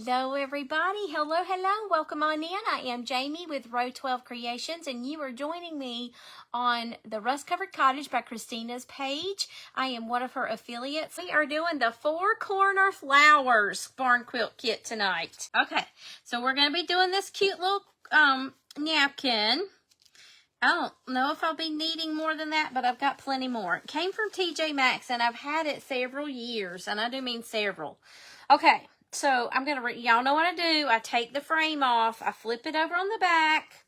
Hello everybody, hello, welcome on in. I am Jamie with Rō.12 Creations and you are joining me on the Rust Covered Cottage by Christina's page. I am one of her affiliates. We are doing the 4 corner flowers barn quilt kit tonight. Okay, so we're going to be doing this cute little napkin. I don't know if I'll be needing more than that, but I've got plenty more. It came from TJ Maxx and I've had it several years, and I do mean several. Okay. So I'm going to, y'all know what I do. I take the frame off. I flip it over on the back.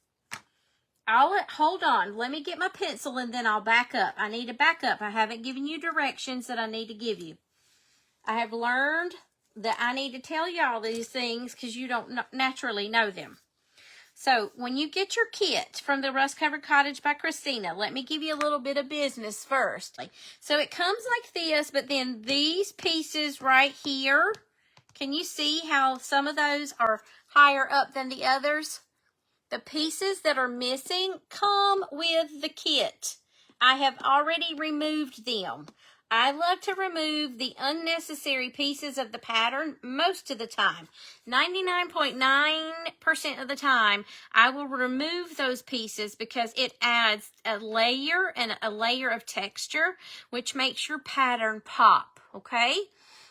Hold on. Let me get my pencil and then I'll back up. I need to back up. I haven't given you directions that I need to give you. I have learned that I need to tell y'all these things because you don't naturally know them. So when you get your kit from the Rust Covered Cottage by Christina, let me give you a little bit of business first. So it comes like this, but then these pieces right here, can you see how some of those are higher up than the others? The pieces that are missing come with the kit. I have already removed them. I love to remove the unnecessary pieces of the pattern most of the time. 99.9% of the time, I will remove those pieces because it adds a layer and a layer of texture, which makes your pattern pop, okay?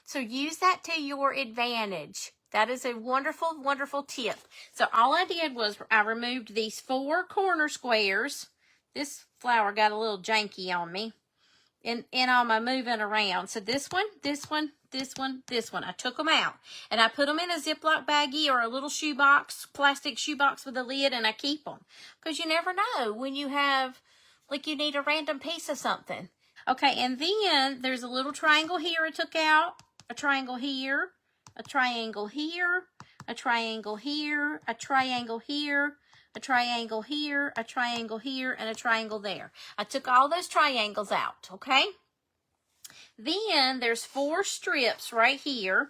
So use that to your advantage. That is a wonderful, wonderful tip. So all I did was I removed these 4 corner squares. This flower got a little janky on me in all my moving around. So this one, this one, this one, this one. I took them out and I put them in a Ziploc baggie or a little shoebox, plastic shoebox with a lid, and I keep them. Because you never know when you have, like, you need a random piece of something. Okay, and then there's a little triangle here I took out. A triangle here, a triangle here, a triangle here, a triangle here, a triangle here, a triangle here, and a triangle there. I took all those triangles out, okay? Then there's 4 strips right here.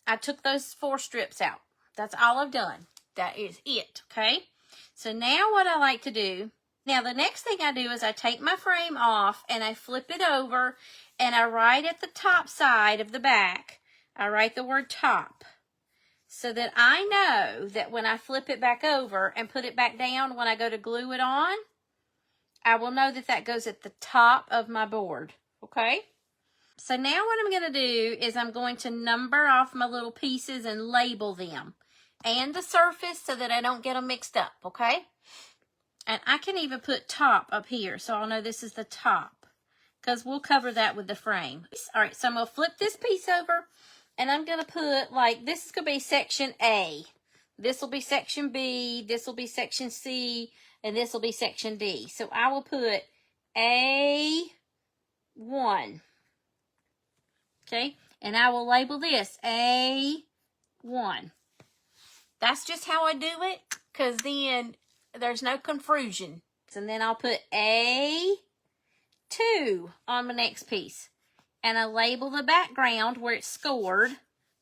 I took those 4 strips out. That's all I've done. That is it, okay? So now what I like to do, now the next thing I do is I take my frame off and I flip it over and I write at the top side of the back, I write the word top, so that I know that when I flip it back over and put it back down, when I go to glue it on, I will know that that goes at the top of my board, okay? So now what I'm going to do is I'm going to number off my little pieces and label them and the surface so that I don't get them mixed up, okay? And I can even put top up here so I'll know this is the top, because we'll cover that with the frame. All right, so I'm going to flip this piece over, and I'm going to put, like, this is going to be section A. This will be section B, this will be section C, and this will be section D. So I will put A1. Okay, and I will label this A1. That's just how I do it, because then there's no confusion. And then I'll put A2 on my next piece. And I label the background where it's scored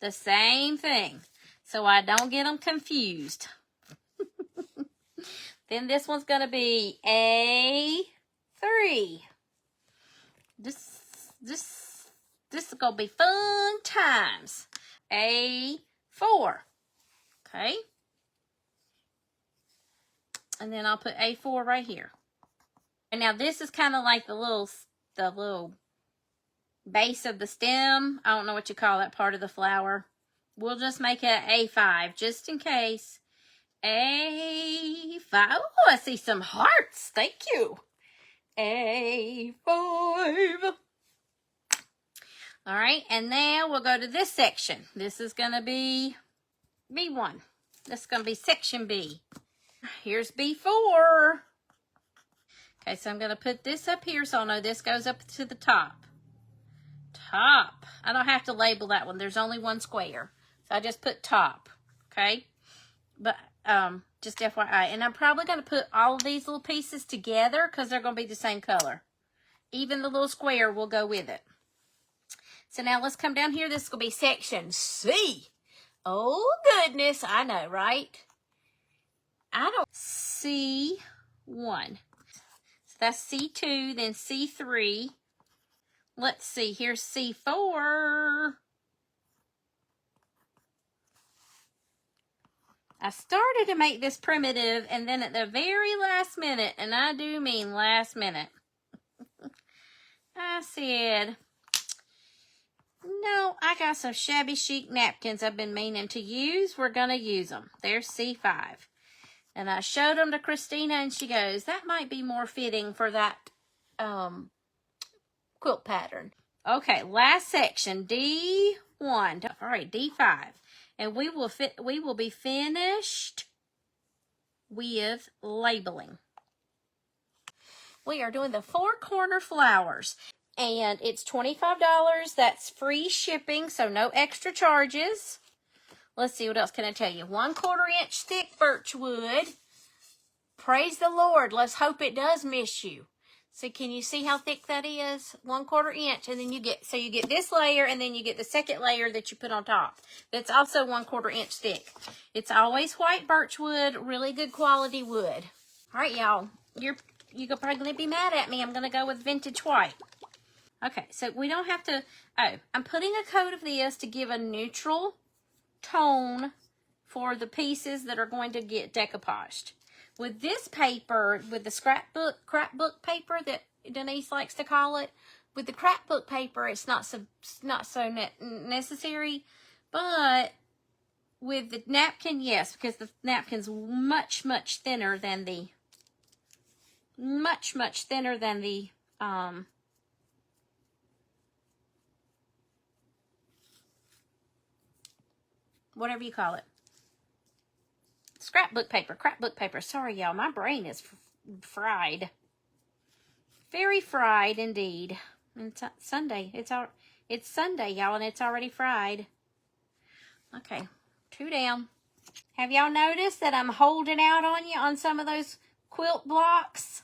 the same thing, so I don't get them confused. Then this one's going to be A3. This is going to be fun times. A4. Okay. And then I'll put A4 right here. And now this is kind of like the little base of the stem. I don't know what you call that part of the flower. We'll just make it A5 just in case. A5. Oh, I see some hearts. Thank you. A5. All right, and now we'll go to this section. This is going to be B1. This is going to be section B. Here's B4. Okay, so I'm going to put this up here so I'll know this goes up to the top. Top. I don't have to label that one. There's only one square. So I just put top. Okay? But just FYI. And I'm probably going to put all of these little pieces together because they're going to be the same color. Even the little square will go with it. So now let's come down here. This is going to be section C. Oh, goodness. I know, right? I don't. C1. So that's C2, then C3. Let's see. Here's C4. I started to make this primitive, and then at the very last minute, and I do mean last minute, I said, no, I got some shabby chic napkins I've been meaning to use. We're going to use them. There's C5. And I showed them to Christina, and she goes, that might be more fitting for that quilt pattern. Okay, last section, D1. All right, D5. And we will be finished with labeling. We are doing the 4-corner flowers. And it's $25. That's free shipping, so no extra charges. Let's see, what else can I tell you? 1/4 inch thick birch wood. Praise the Lord. Let's hope it does miss you. So can you see how thick that is? 1/4 inch. And then you get this layer, and then you get the second layer that you put on top. That's also 1/4 inch thick. It's always white birch wood, really good quality wood. All right, y'all. You're probably going to be mad at me. I'm going to go with vintage white. Okay, so we don't have to, I'm putting a coat of this to give a neutral tone for the pieces that are going to get decoupaged. With this paper, with the scrapbook paper that Denise likes to call it, with the scrapbook paper, it's not so necessary, but with the napkin, yes, because the napkin's much thinner than the, whatever you call it. Scrapbook paper. Sorry, y'all. My brain is fried. Very fried indeed. It's Sunday. It's Sunday, y'all, and it's already fried. Okay, 2 down. Have y'all noticed that I'm holding out on you on some of those quilt blocks?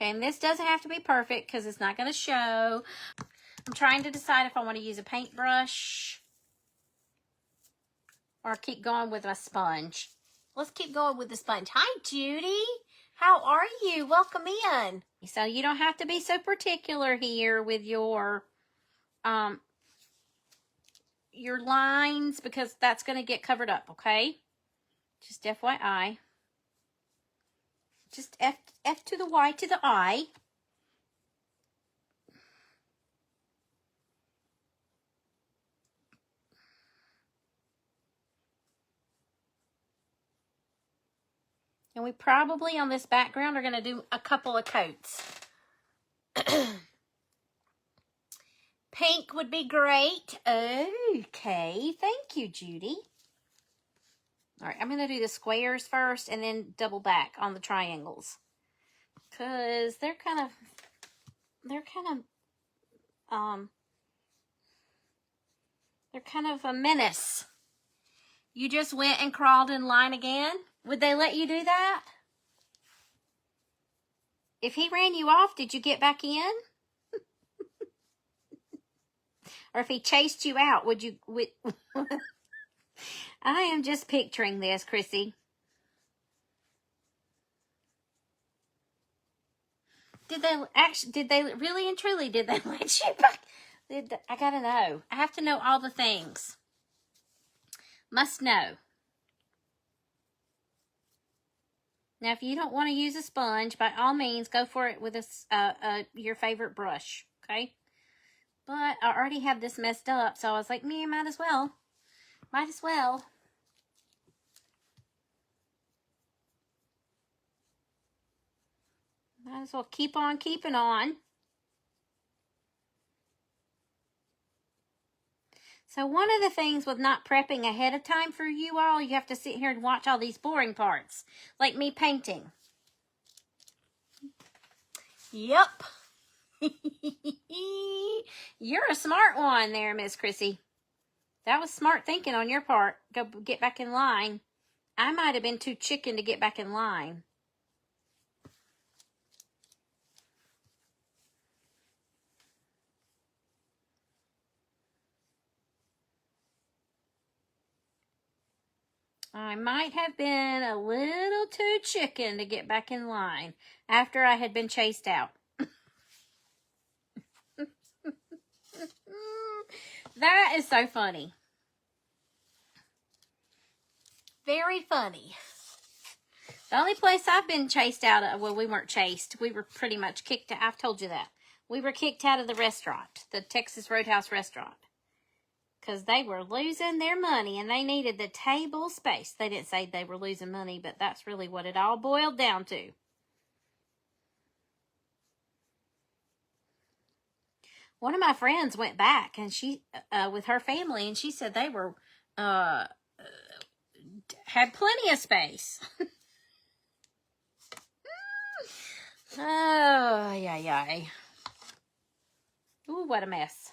Okay, and this doesn't have to be perfect because it's not going to show. I'm trying to decide if I want to use a paintbrush or keep going with my sponge. Let's keep going with the sponge. Hi, Judy. How are you? Welcome in. So you don't have to be so particular here with your lines because that's going to get covered up, okay? Just FYI. Just F to the Y to the I. And we probably on this background are going to do a couple of coats. Pink would be great. Okay, thank you, Judy. All right, I'm going to do the squares first and then double back on the triangles. Because they're kind of a menace. You just went and crawled in line again? Would they let you do that? If he ran you off, did you get back in? Or if he chased you out, would you... I am just picturing this, Chrissy. Did they really and truly, did they let you back? I gotta know. I have to know all the things. Must know. Now, if you don't want to use a sponge, by all means, go for it with your favorite brush, okay? But I already have this messed up, so I was like, might as well. Might as well. Might as well keep on keeping on. So one of the things with not prepping ahead of time for you all, you have to sit here and watch all these boring parts. Like me painting. Yep. You're a smart one there, Miss Chrissy. That was smart thinking on your part. Go get back in line. I might have been too chicken to get back in line. I might have been a little too chicken to get back in line after I had been chased out. That is so funny. Very funny. The only place I've been chased out of, well, we weren't chased. We were pretty much kicked out. I've told you that. We were kicked out of the restaurant, the Texas Roadhouse restaurant, because they were losing their money and they needed the table space. They didn't say they were losing money, but that's really what it all boiled down to. One of my friends went back and she, with her family, and she said they were, had plenty of space. Oh, yeah. Ooh, what a mess.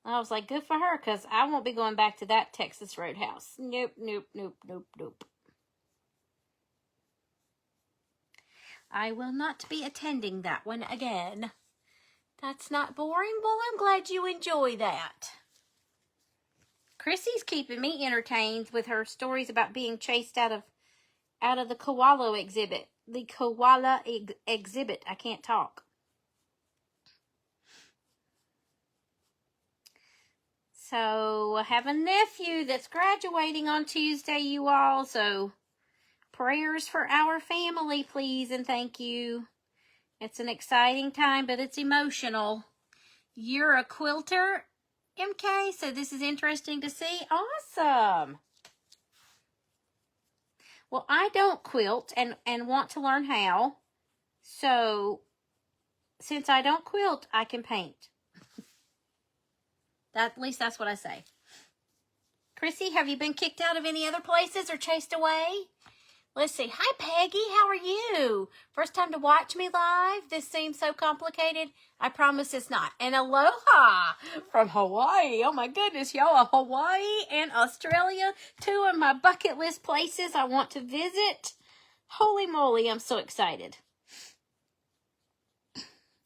I was like, good for her, because I won't be going back to that Texas Roadhouse. Nope. I will not be attending that one again. That's not boring. Well, I'm glad you enjoy that. Chrissy's keeping me entertained with her stories about being chased out of the koala exhibit. The koala exhibit. I can't talk. So, I have a nephew that's graduating on Tuesday, you all. So, prayers for our family, please, and thank you. It's an exciting time, but it's emotional. You're a quilter, MK, so this is interesting to see. Awesome. Well, I don't quilt and want to learn how. So, since I don't quilt, I can paint. At least that's what I say. Chrissy, have you been kicked out of any other places or chased away? Let's see. Hi, Peggy. How are you? First time to watch me live? This seems so complicated. I promise it's not. And aloha from Hawaii. Oh, my goodness, y'all. Hawaii and Australia. Two of my bucket list places I want to visit. Holy moly, I'm so excited.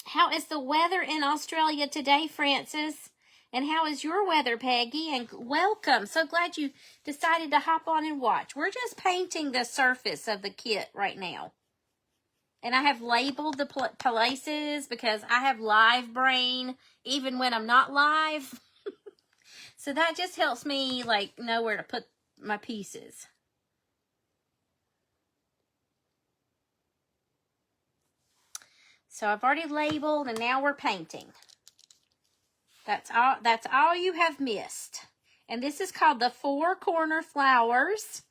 How is the weather in Australia today, Francis? And how is your weather, Peggy? And welcome. So glad you decided to hop on and watch. We're just painting the surface of the kit right now. And I have labeled the places because I have live brain even when I'm not live. So that just helps me like know where to put my pieces. So I've already labeled and now we're painting. That's all you have missed. And this is called the Four Corner Flowers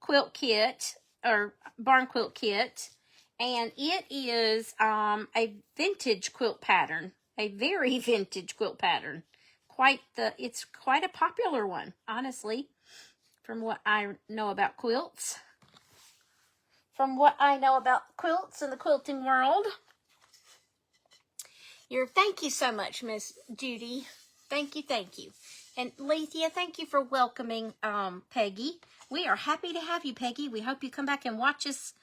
quilt kit, or barn quilt kit. And it is a vintage quilt pattern, a very vintage quilt pattern. It's quite a popular one, honestly, from what I know about quilts. From what I know about quilts and the quilting world. Thank you so much, Miss Judy. Thank you. And Lethea, thank you for welcoming Peggy. We are happy to have you, Peggy. We hope you come back and watch us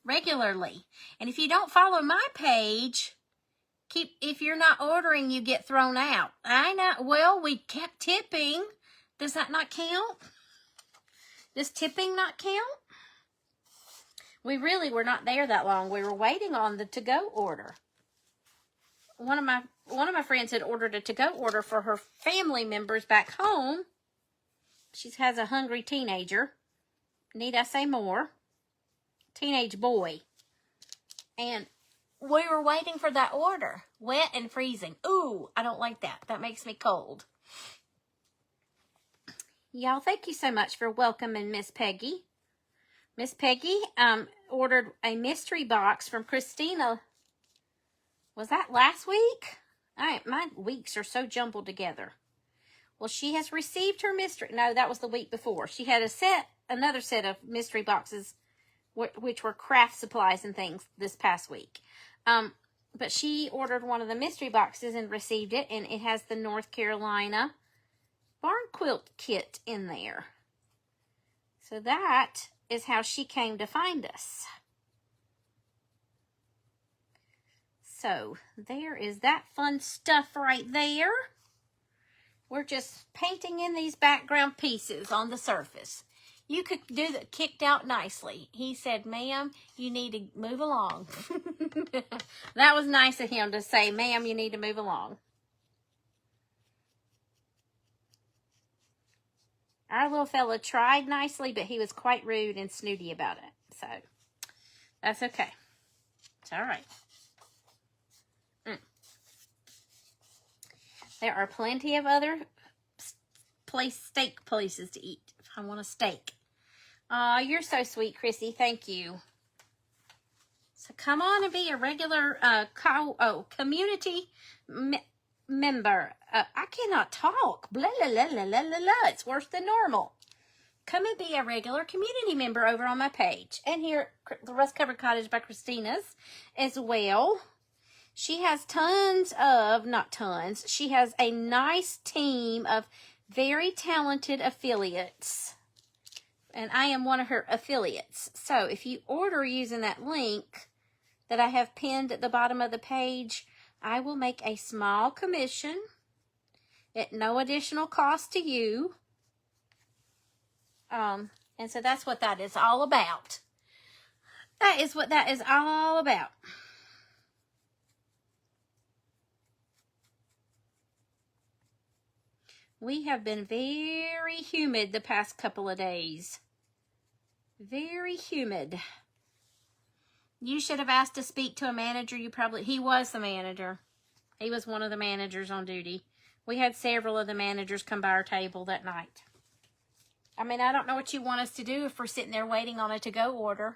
regularly. And if you don't follow my page, if you're not ordering, you get thrown out. I know. Well, we kept tipping. Does that not count? Does tipping not count? We really were not there that long. We were waiting on the to-go order. One of my friends had ordered a to-go order for her family members back home. She has a hungry teenager. Need I say more? Teenage boy. And we were waiting for that order. Wet and freezing. Ooh, I don't like that. That makes me cold. Y'all, thank you so much for welcoming Miss Peggy. Miss Peggy ordered a mystery box from Christina. Was that last week? My weeks are so jumbled together. Well, she has received her mystery. No, that was the week before. She had another set of mystery boxes, which were craft supplies and things this past week. But she ordered one of the mystery boxes and received it, and it has the North Carolina barn quilt kit in there. So that is how she came to find us. So, there is that fun stuff right there. We're just painting in these background pieces on the surface. You could do that kicked out nicely. He said, ma'am, you need to move along. That was nice of him to say, ma'am, you need to move along. Our little fella tried nicely, but he was quite rude and snooty about it. So, that's okay. It's all right. There are plenty of other steak places to eat if I want a steak. Aw, you're so sweet, Chrissy. Thank you. So come on and be a regular community member. I cannot talk. Blah, blah, blah, blah, blah, blah. It's worse than normal. Come and be a regular community member over on my page. And here, the Rust Covered Cottage by Christina's as well. She has she has a nice team of very talented affiliates. And I am one of her affiliates. So if you order using that link that I have pinned at the bottom of the page, I will make a small commission at no additional cost to you. And so that's what that is all about. That is what that is all about. We have been very humid the past couple of days. Very humid. You should have asked to speak to a manager. He was the manager. He was one of the managers on duty. We had several of the managers come by our table that night. I mean, I don't know what you want us to do if we're sitting there waiting on a to-go order.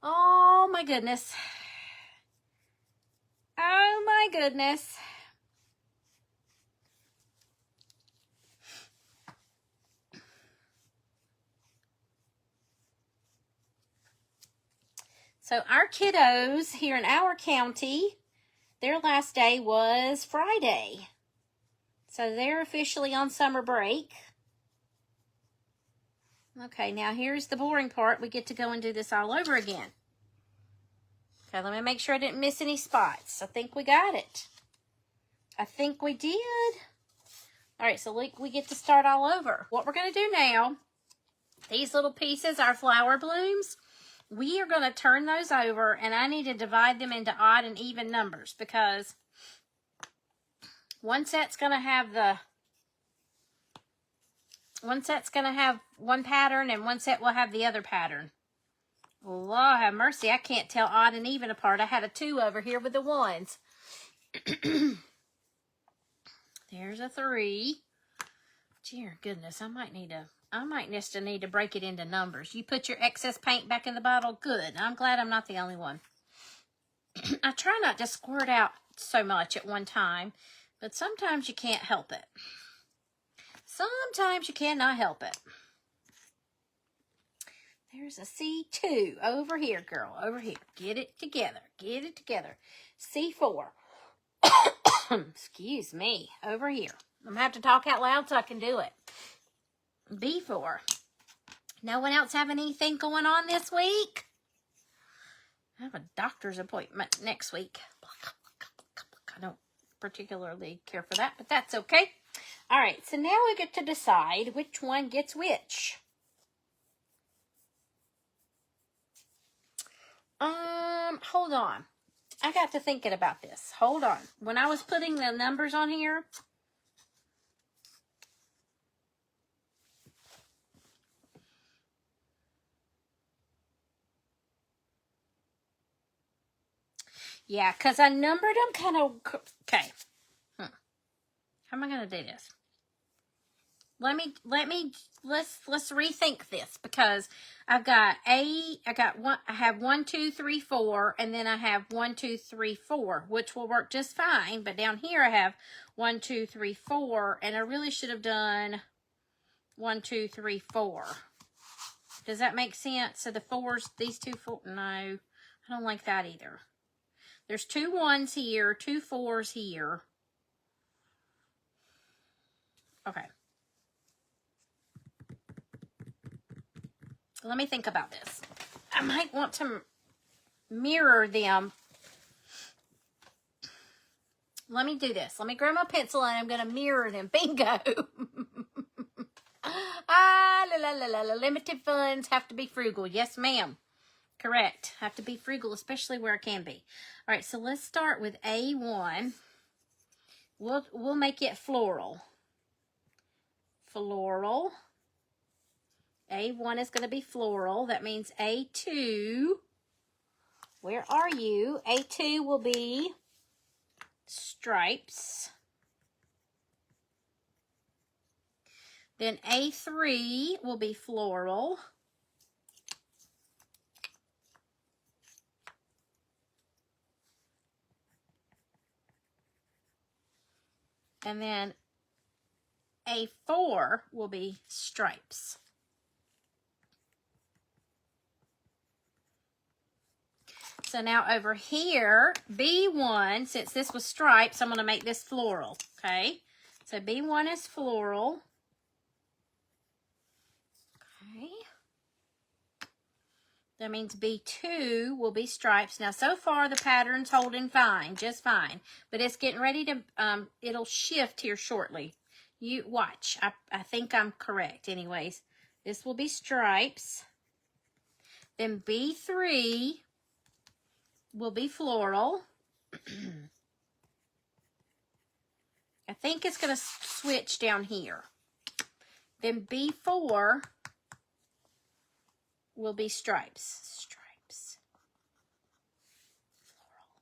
Oh, my goodness. Oh, my goodness. So our kiddos here in our county, their last day was Friday. So they're officially on summer break. Okay, now here's the boring part. We get to go and do this all over again. Okay, let me make sure I didn't miss any spots. I think we got it. I think we did. All right, so we get to start all over. What we're going to do now, these little pieces, our flower blooms, we are going to turn those over, and I need to divide them into odd and even numbers because one set's going to have one pattern, and one set will have the other pattern. Lord have mercy, I can't tell odd and even apart. I had a 2 over here with the 1s. There's a 3. Dear goodness, I might just need to break it into numbers. You put your excess paint back in the bottle? Good. I'm glad I'm not the only one. I try not to squirt out so much at one time, but sometimes you can't help it. Sometimes you cannot help it. There's a C2 over here, girl. Over here. Get it together. Get it together. C4. Excuse me. Over here. I'm going to have to talk out loud so I can do it. B4. No one else have anything going on this week? I have a doctor's appointment next week. I don't particularly care for that, but that's okay. All right, so now we get to decide which one gets which. Hold on. I got to thinking about this. Hold on. When I was putting the numbers on here, yeah, because I numbered them kind of, okay. How am I going to do this? Let's rethink this because I have 1, 2, 3, 4, and then I have 1, 2, 3, 4, which will work just fine. But down here I have 1, 2, 3, 4, and I really should have done 1, 2, 3, 4. Does that make sense? So the 4s, these 2, 4, no, I don't like that either. There's 2 1s here, 2 4s here. Okay. Let me think about this. I might want to mirror them Let me do this. Let me grab my pencil and I'm going to mirror them. Bingo. Limited funds have to be frugal. Yes, ma'am. Correct. Have to be frugal, especially where I can be. All right, so let's start with A1. We'll make it floral. Floral. A1 is going to be floral. That means A2. Where are you? A2 will be stripes. Then A3 will be floral. And then A4 will be stripes. So now over here, B1, since this was stripes, I'm going to make this floral, okay? So B1 is floral. Okay. That means B2 will be stripes. Now, so far, the pattern's holding fine, just fine. But it's getting ready to, it'll shift here shortly. You watch. I think I'm correct. Anyways, this will be stripes. Then B3 will be floral. I think it's going to switch down here. Then B4 will be stripes. Stripes. Floral.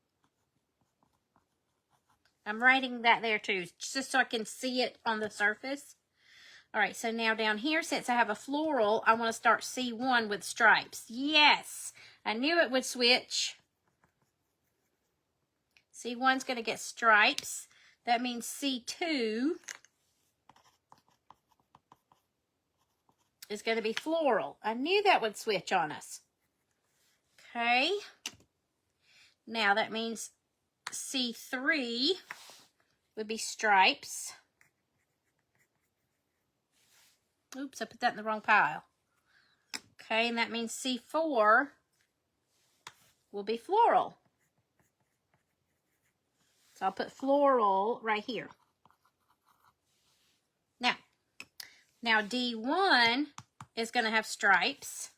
I'm writing that there too, just so I can see it on the surface. All right, so now down here, since I have a floral, I want to start C1 with stripes. Yes, I knew it would switch. C1's going to get stripes. That means C2 is going to be floral. I knew that would switch on us. Okay. Now that means C3 would be stripes. Oops, I put that in the wrong pile. Okay, and that means C4 will be floral. So I'll put floral right here. Now D1 is going to have stripes.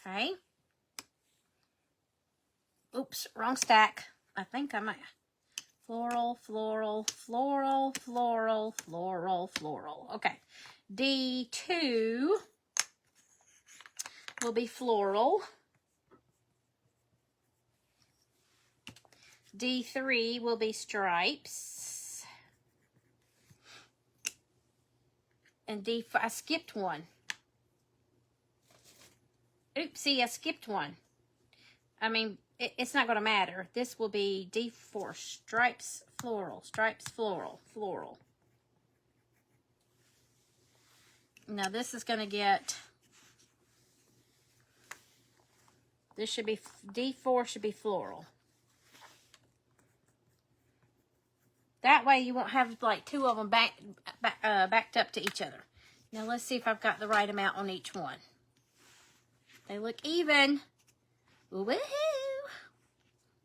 Okay. Oops, wrong stack. I think I might. Floral, floral, floral, floral, floral, floral. Okay. D2 will be floral. D3 will be stripes. And D4, I skipped one. Oopsie, I skipped one. I mean, it's not going to matter. This will be D4, stripes, floral, stripes, floral, floral. Now this is going to get, this should be, D4 should be floral. That way you won't have like two of them backed up to each other. Now let's see if I've got the right amount on each one. They look even. Woohoo!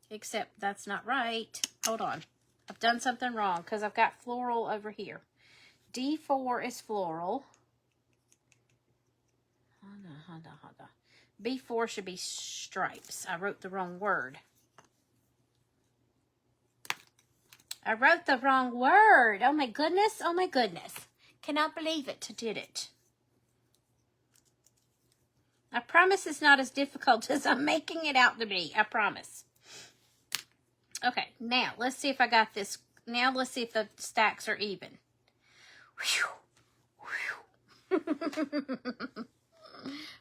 Except that's not right. Hold on. I've done something wrong because I've got floral over here. D4 is floral. Hold on. B4 should be stripes. I wrote the wrong word. I wrote the wrong word. Oh my goodness. Oh my goodness. Cannot believe it. Did it. I promise it's not as difficult as I'm making it out to be. I promise. Okay, now let's see if I got this. Now let's see if the stacks are even. Whew. Whew.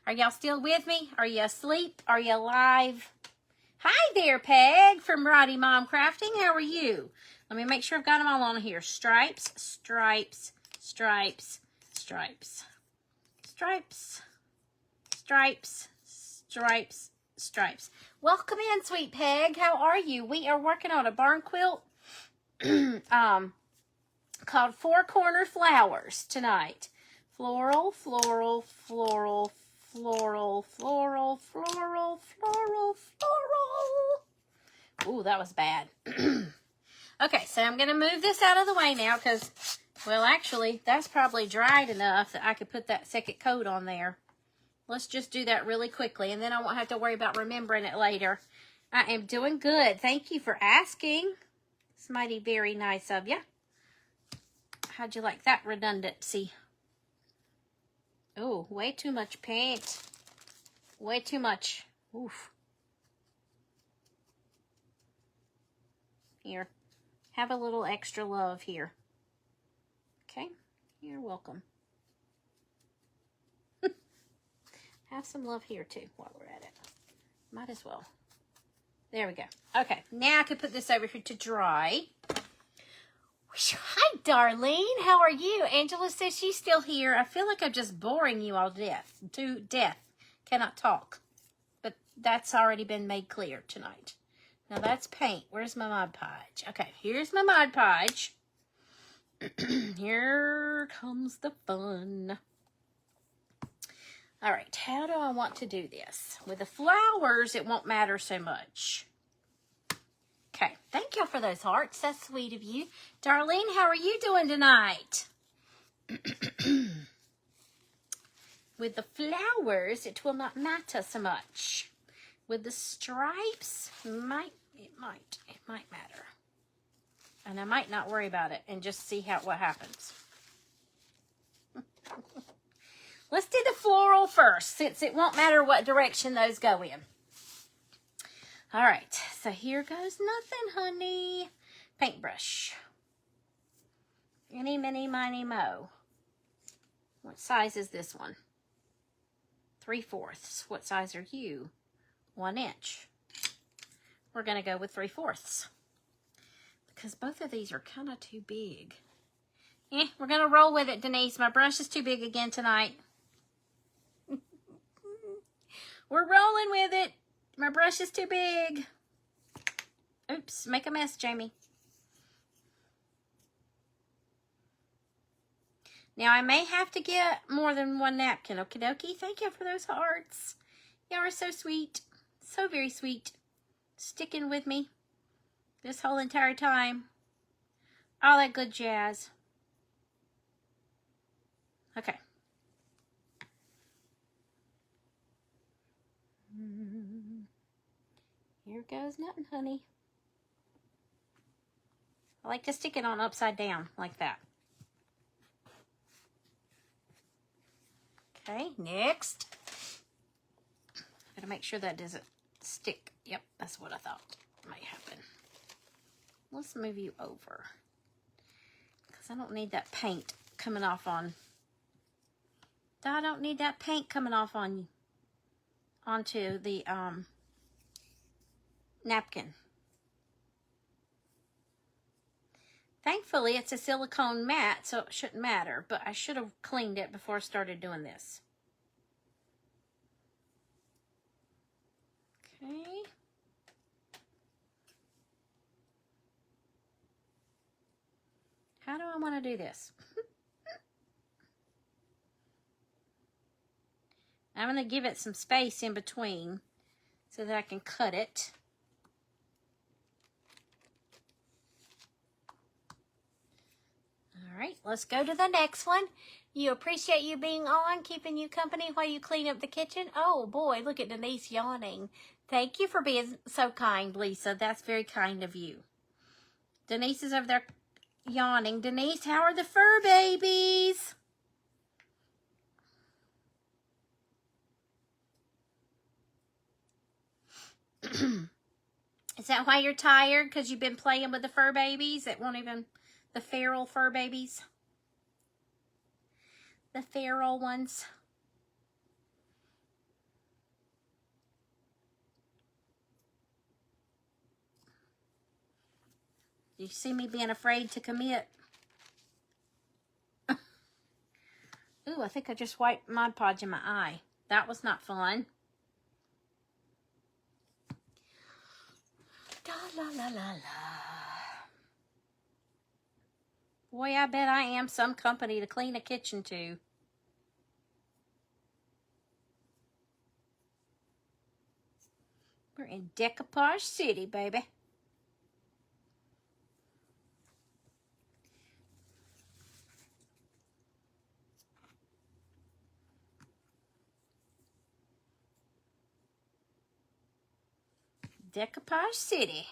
Are y'all still with me? Are you asleep? Are you alive? Hi there, Peg from Roddy Mom Crafting. How are you? Let me make sure I've got them all on here. Stripes, stripes, stripes, stripes, stripes, stripes, stripes, stripes. Welcome in, sweet Peg. How are you? We are working on a barn quilt called Four Corner Flowers tonight. Floral, floral, floral, floral, floral, floral, floral, floral. Ooh, that was bad. Okay, so I'm going to move this out of the way now because, well, actually, that's probably dried enough that I could put that second coat on there. Let's just do that really quickly, and then I won't have to worry about remembering it later. I am doing good. Thank you for asking. It's mighty very nice of you. How'd you like that redundancy? Oh, way too much paint. Way too much. Oof. Here. Have a little extra love here. Okay? You're welcome. Have some love here, too, while we're at it. Might as well. There we go. Okay, now I can put this over here to dry. Hi, Darlene. How are you? Angela says she's still here. I feel like I'm just boring you all to death. Cannot talk. But that's already been made clear tonight. Now that's paint. Where's my Mod Podge? Okay, here's my Mod Podge. Here comes the fun. All right, how do I want to do this? With the flowers, it won't matter so much. Okay, thank you for those hearts. That's sweet of you. Darlene, how are you doing tonight? With the flowers, it will not matter so much. With the stripes, it might matter. And I might not worry about it and just see what happens. Let's do the floral first, since it won't matter what direction those go in. All right, so here goes nothing, honey. Paintbrush. Eeny, miny, miny, mo. What size is this one? 3/4. What size are you? 1 inch. We're going to go with 3/4. Because both of these are kind of too big. We're going to roll with it, Denise. My brush is too big again tonight. We're rolling with it. My brush is too big. Oops, make a mess, Jamie. Now, I may have to get more than 1 napkin. Okie dokie. Thank you for those hearts. Y'all are so sweet. So very sweet. Sticking with me this whole entire time. All that good jazz. Okay. Here goes nothing, honey. I like to stick it on upside down like that. Okay, next. Gotta make sure that doesn't stick. Yep, that's what I thought might happen. Let's move you over. Because I don't need that paint coming off on. I don't need that paint coming off on onto the napkin. Thankfully, it's a silicone mat, so it shouldn't matter, but I should have cleaned it before I started doing this. Okay. How do I want to do this? I'm going to give it some space in between so that I can cut it. All right, let's go to the next one. You appreciate you being on, keeping you company while you clean up the kitchen. Oh boy, look at Denise yawning. Thank you for being so kind, Lisa. That's very kind of you. Denise is over there yawning. Denise, how are the fur babies? Is that why you're tired? Because you've been playing with the fur babies that won't even... The feral fur babies. The feral ones. You see me being afraid to commit. Ooh, I think I just wiped Mod Podge in my eye. That was not fun. Da la la la la. Boy, I bet I am some company to clean a kitchen to. We're in Decoupage City, baby. Decoupage City.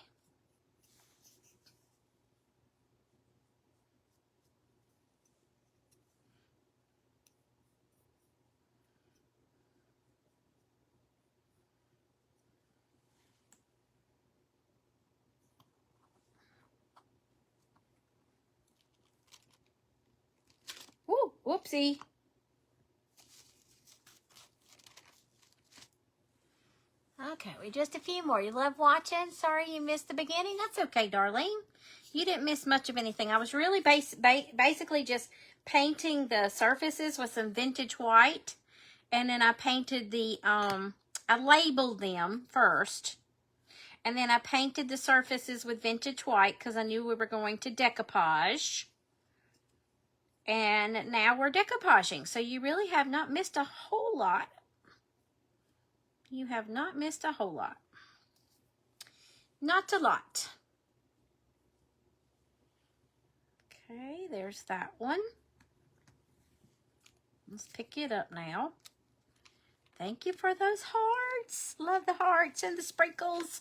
Woo, whoopsie. Okay, we just a few more. You love watching? Sorry you missed the beginning. That's okay, Darlene. You didn't miss much of anything. I was really basically just painting the surfaces with some vintage white. And then I painted the, I labeled them first. And then I painted the surfaces with vintage white because I knew we were going to decoupage. And now we're decoupaging. So you really have not missed a whole lot. You have not missed a whole lot. Not a lot. Okay, there's that one. Let's pick it up now. Thank you for those hearts. Love the hearts and the sprinkles.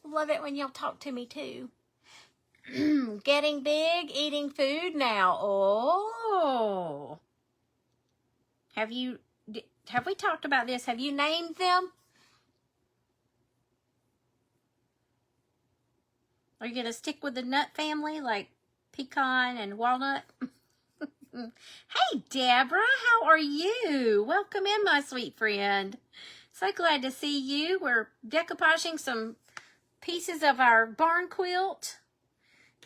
Love it when y'all talk to me too. Getting big, eating food now. Oh. Have we talked about this? Have you named them? Are you going to stick with the nut family like pecan and walnut? Hey, Deborah, how are you? Welcome in, my sweet friend. So glad to see you. We're decoupaging some pieces of our barn quilt.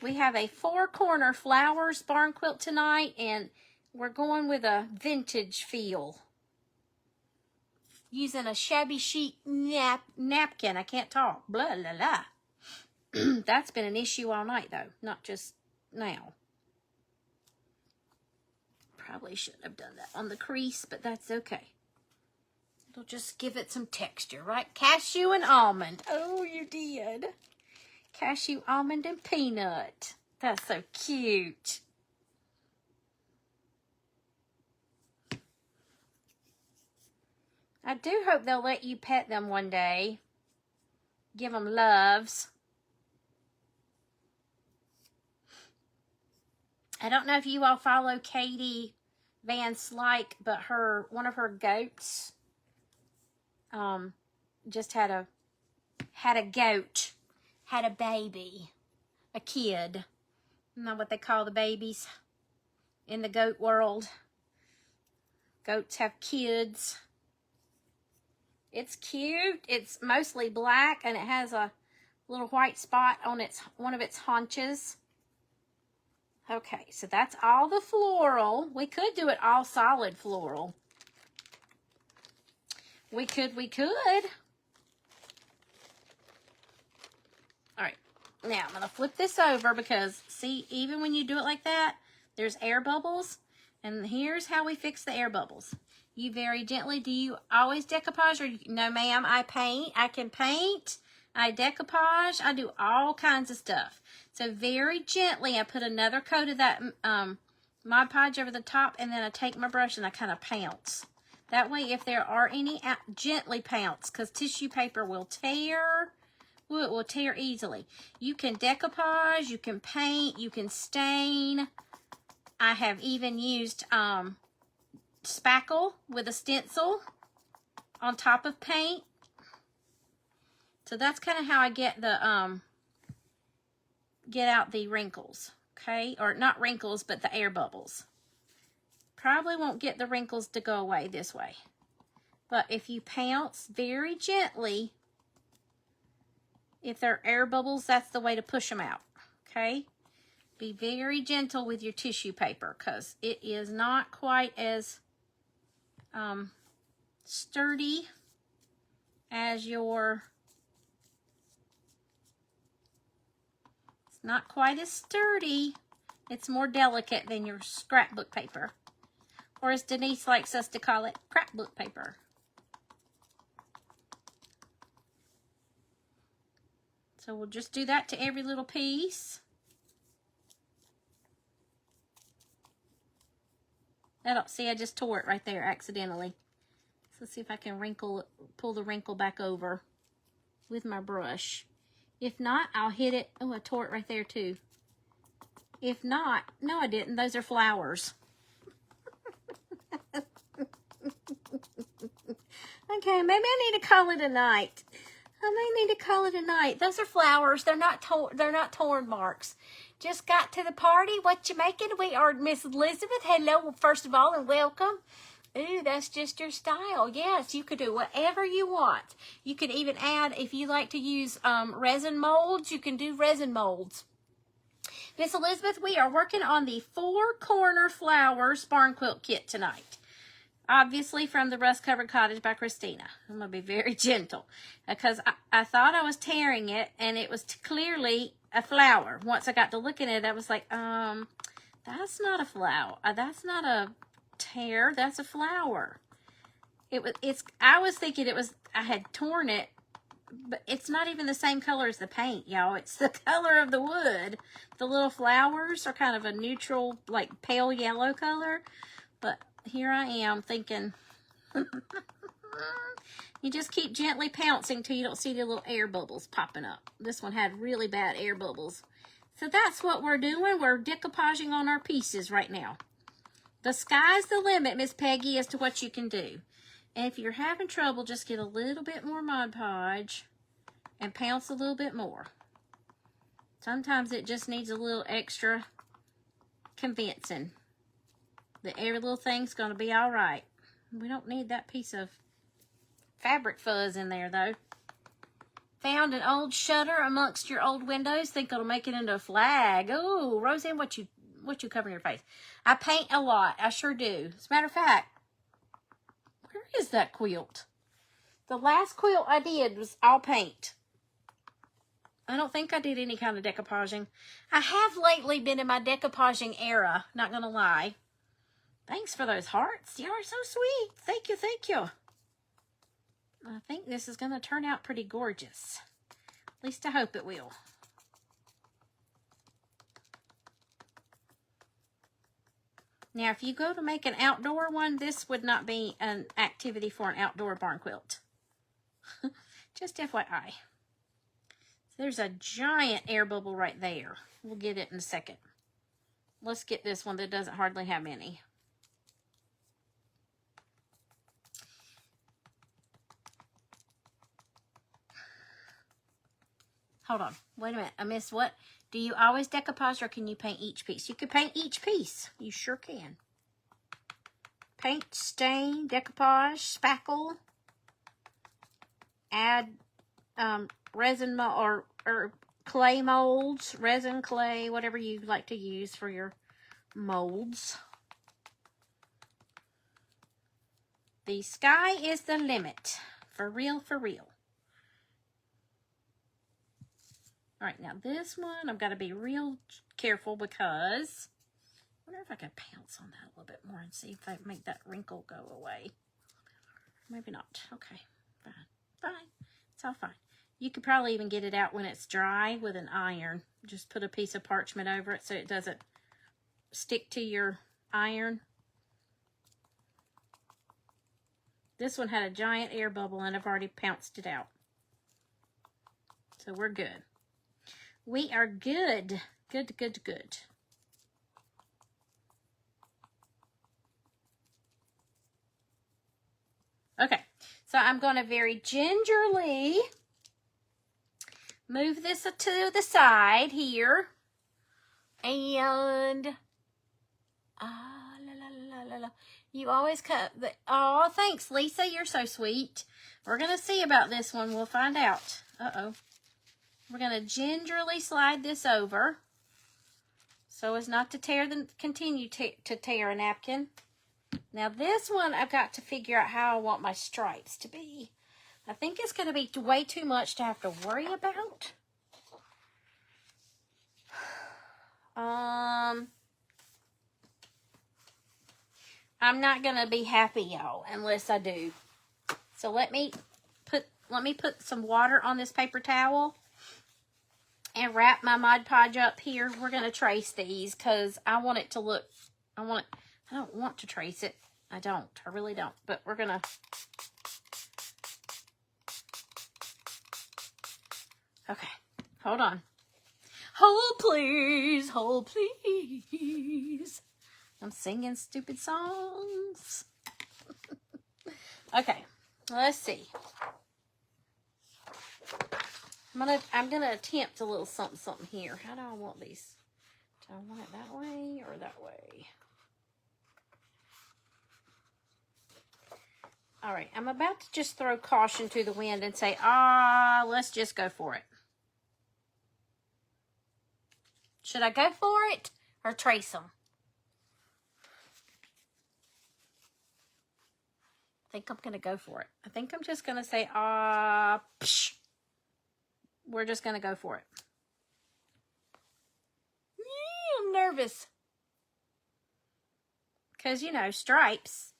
We have a 4-corner flowers barn quilt tonight, and we're going with a vintage feel. Using a shabby chic napkin. I can't talk. Blah, blah, blah. That's been an issue all night, though. Not just now. Probably shouldn't have done that on the crease, but that's okay. It'll just give it some texture, right? Cashew and almond. Oh, you did. Cashew, almond, and peanut. That's so cute. I do hope they'll let you pet them one day. Give them loves. I don't know if you all follow Katie Van Slyke, but one of her goats just had a goat, had a baby, a kid. Isn't that what they call the babies in the goat world? Goats have kids. It's cute. It's mostly black, and it has a little white spot on one of its haunches. Okay, so that's all the floral. We could do it all solid floral. We could. All right, now I'm going to flip this over because, see, even when you do it like that, there's air bubbles. And here's how we fix the air bubbles. You very gently, do you always decoupage? Or no, ma'am, I paint. I can paint. I decoupage. I do all kinds of stuff. So very gently, I put another coat of that Mod Podge over the top, and then I take my brush and I kind of pounce. That way, if there are any, gently pounce, because tissue paper will tear. Well, it will tear easily. You can decoupage, you can paint, you can stain. I have even used spackle with a stencil on top of paint. So that's kind of how I get the get out the wrinkles, okay? Or not wrinkles, but the air bubbles. Probably won't get the wrinkles to go away this way. But if you pounce very gently, if there are air bubbles, that's the way to push them out, okay? Be very gentle with your tissue paper because it is not quite as sturdy as your... It's not quite as sturdy. It's more delicate than your scrapbook paper. Or as Denise likes us to call it, scrapbook paper. So we'll just do that to every little piece. See, I just tore it right there accidentally. So let's see if I can pull the wrinkle back over with my brush. If not, I'll hit it. Oh, I tore it right there too. If not, no, I didn't. Those are flowers. Okay, maybe I need to call it a night. I may need to call it a night. Those are flowers. They're not torn marks. Just got to the party. What you making? We are Miss Elizabeth. Hello, first of all, and welcome. Ooh, that's just your style. Yes, you could do whatever you want. You could even add, if you like to use resin molds, you can do resin molds. Miss Elizabeth, we are working on the 4-corner flowers barn quilt kit tonight. Obviously from the Rust Covered Cottage by Christina. I'm going to be very gentle because I thought I was tearing it and it was clearly a flower. Once I got to looking at it, I was like, that's not a flower. That's not a tear. That's a flower. I was thinking I had torn it, but it's not even the same color as the paint, y'all. It's the color of the wood. The little flowers are kind of a neutral, like pale yellow color, but here I am thinking, you just keep gently pouncing till you don't see the little air bubbles popping up. This one had really bad air bubbles. So that's what we're doing. We're decoupaging on our pieces right now. The sky's the limit, Miss Peggy, as to what you can do. And if you're having trouble, just get a little bit more Mod Podge and pounce a little bit more. Sometimes it just needs a little extra convincing that every little thing's going to be all right. We don't need that piece of fabric fuzz in there, though. Found an old shutter amongst your old windows. Think it'll make it into a flag. Oh, Roseanne, what you covering your face? I paint a lot. I sure do. As a matter of fact, where is that quilt? The last quilt I did was all paint. I don't think I did any kind of decoupaging. I have lately been in my decoupaging era, not going to lie. Thanks for those hearts. You are so sweet. Thank you, thank you. I think this is going to turn out pretty gorgeous. At least I hope it will. Now, if you go to make an outdoor one, this would not be an activity for an outdoor barn quilt. Just FYI. There's a giant air bubble right there. We'll get it in a second. Let's get this one that doesn't hardly have any. Hold on. Wait a minute. I missed what? Do you always decoupage or can you paint each piece? You can paint each piece. You sure can. Paint, stain, decoupage, spackle. Add resin or clay molds. Resin, clay, whatever you like to use for your molds. The sky is the limit. For real, for real. All right, now this one, I've got to be real careful because I wonder if I can pounce on that a little bit more and see if I make that wrinkle go away. Maybe not. Okay, fine. Fine. It's all fine. You could probably even get it out when it's dry with an iron. Just put a piece of parchment over it so it doesn't stick to your iron. This one had a giant air bubble and I've already pounced it out. So we're good. We are good. Good, good, good. Okay, so I'm going to very gingerly move this to the side here. And, you always cut the, oh, thanks, Lisa. You're so sweet. We're going to see about this one. We'll find out. Uh-oh. We're going to gingerly slide this over so as not to continue to tear a napkin. Now this one, I've got to figure out how I want my stripes to be. I think it's going to be way too much to have to worry about. I'm not going to be happy, y'all, unless I do. So let me put some water on this paper towel. and wrap my Mod Podge up here. We're going to trace these because I want it to look, I don't want to trace it. I really don't. But we're going to, okay, hold on. Hold please, hold please. I'm singing stupid songs. Okay, let's see. I'm gonna attempt a little something here. How do I want these? Do I want it that way or that way? All right, I'm about to just throw caution to the wind and say, let's just go for it. Should I go for it or trace them? I think I'm going to go for it. I think I'm just going to say, psh. We're just going to go for it. I'm nervous. Because, you know, stripes.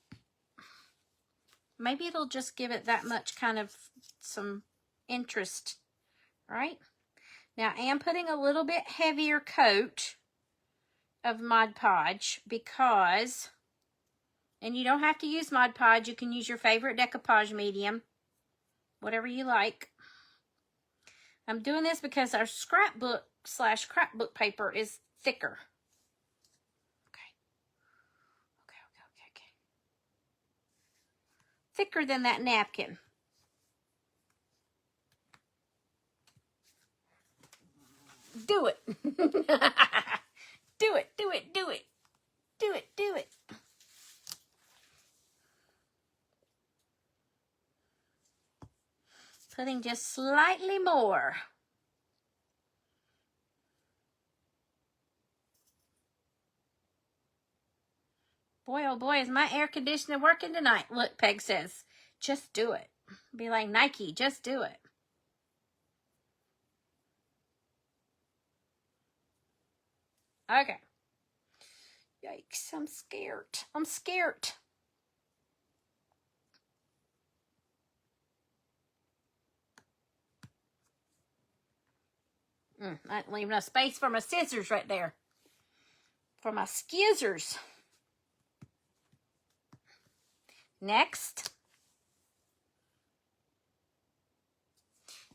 Maybe it'll just give it that much kind of some interest, right? Now, I am putting a little bit heavier coat of Mod Podge because, and you don't have to use Mod Podge. You can use your favorite decoupage medium, whatever you like. I'm doing this because our scrapbook / scrapbook paper is thicker. Okay. Thicker than that napkin. Do it. Do it. Putting just slightly more. Boy, oh boy, is my air conditioner working tonight. Look, Peg says, just do it. Be like Nike, just do it. Okay. Yikes, I'm scared. I didn't leave enough space for my scissors right there. For my skizzers. Next.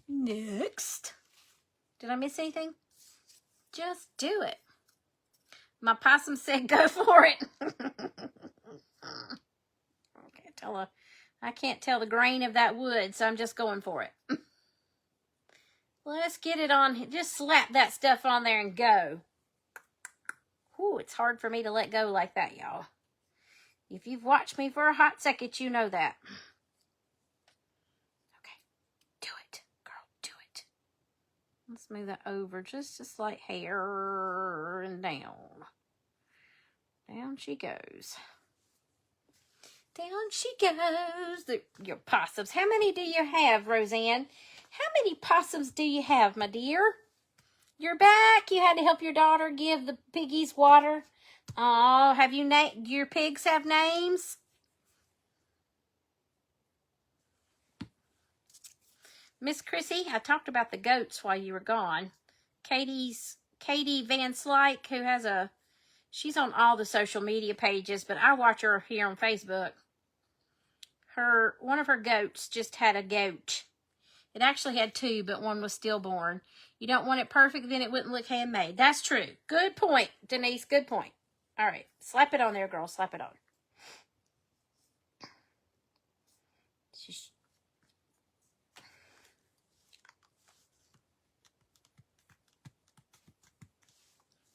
Did I miss anything? Just do it. My possum said go for it. I can't tell the grain of that wood, so I'm just going for it. Let's get it on. Just slap that stuff on there and go. Whew, it's hard for me to let go like that, y'all. If you've watched me for a hot second, you know that. Okay. Do it, girl. Do it. Let's move that over just a slight hair and down. Down she goes. Down she goes. Your possums. How many do you have, Roseanne? How many possums do you have, my dear? You're back. You had to help your daughter give the piggies water. Oh, have you your pigs have names? Miss Chrissy, I talked about the goats while you were gone. Katie Van Slyke, who has she's on all the social media pages, but I watch her here on Facebook. One of her goats just had a goat. It actually had two, but one was stillborn. You don't want it perfect, then it wouldn't look handmade. That's true. Good point, Denise. Good point. All right. Slap it on there, girl. Slap it on.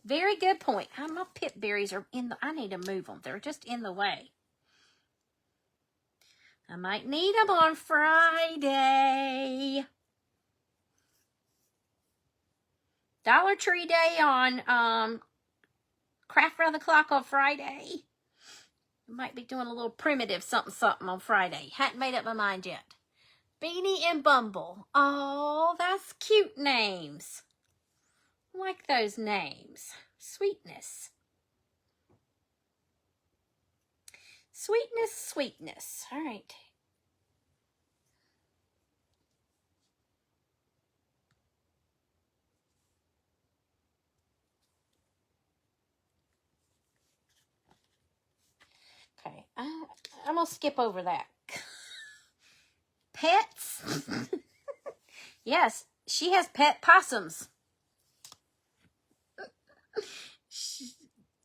Very good point. My pip berries are I need to move them. They're just in the way. I might need them on Friday. Dollar Tree Day on Craft Round the Clock on Friday. I might be doing a little primitive something on Friday. Hadn't made up my mind yet. Beanie and Bumble. Oh, that's cute names. I like those names. Sweetness. Sweetness. All right. I'm going to skip over that. Pets. Yes, she has pet possums.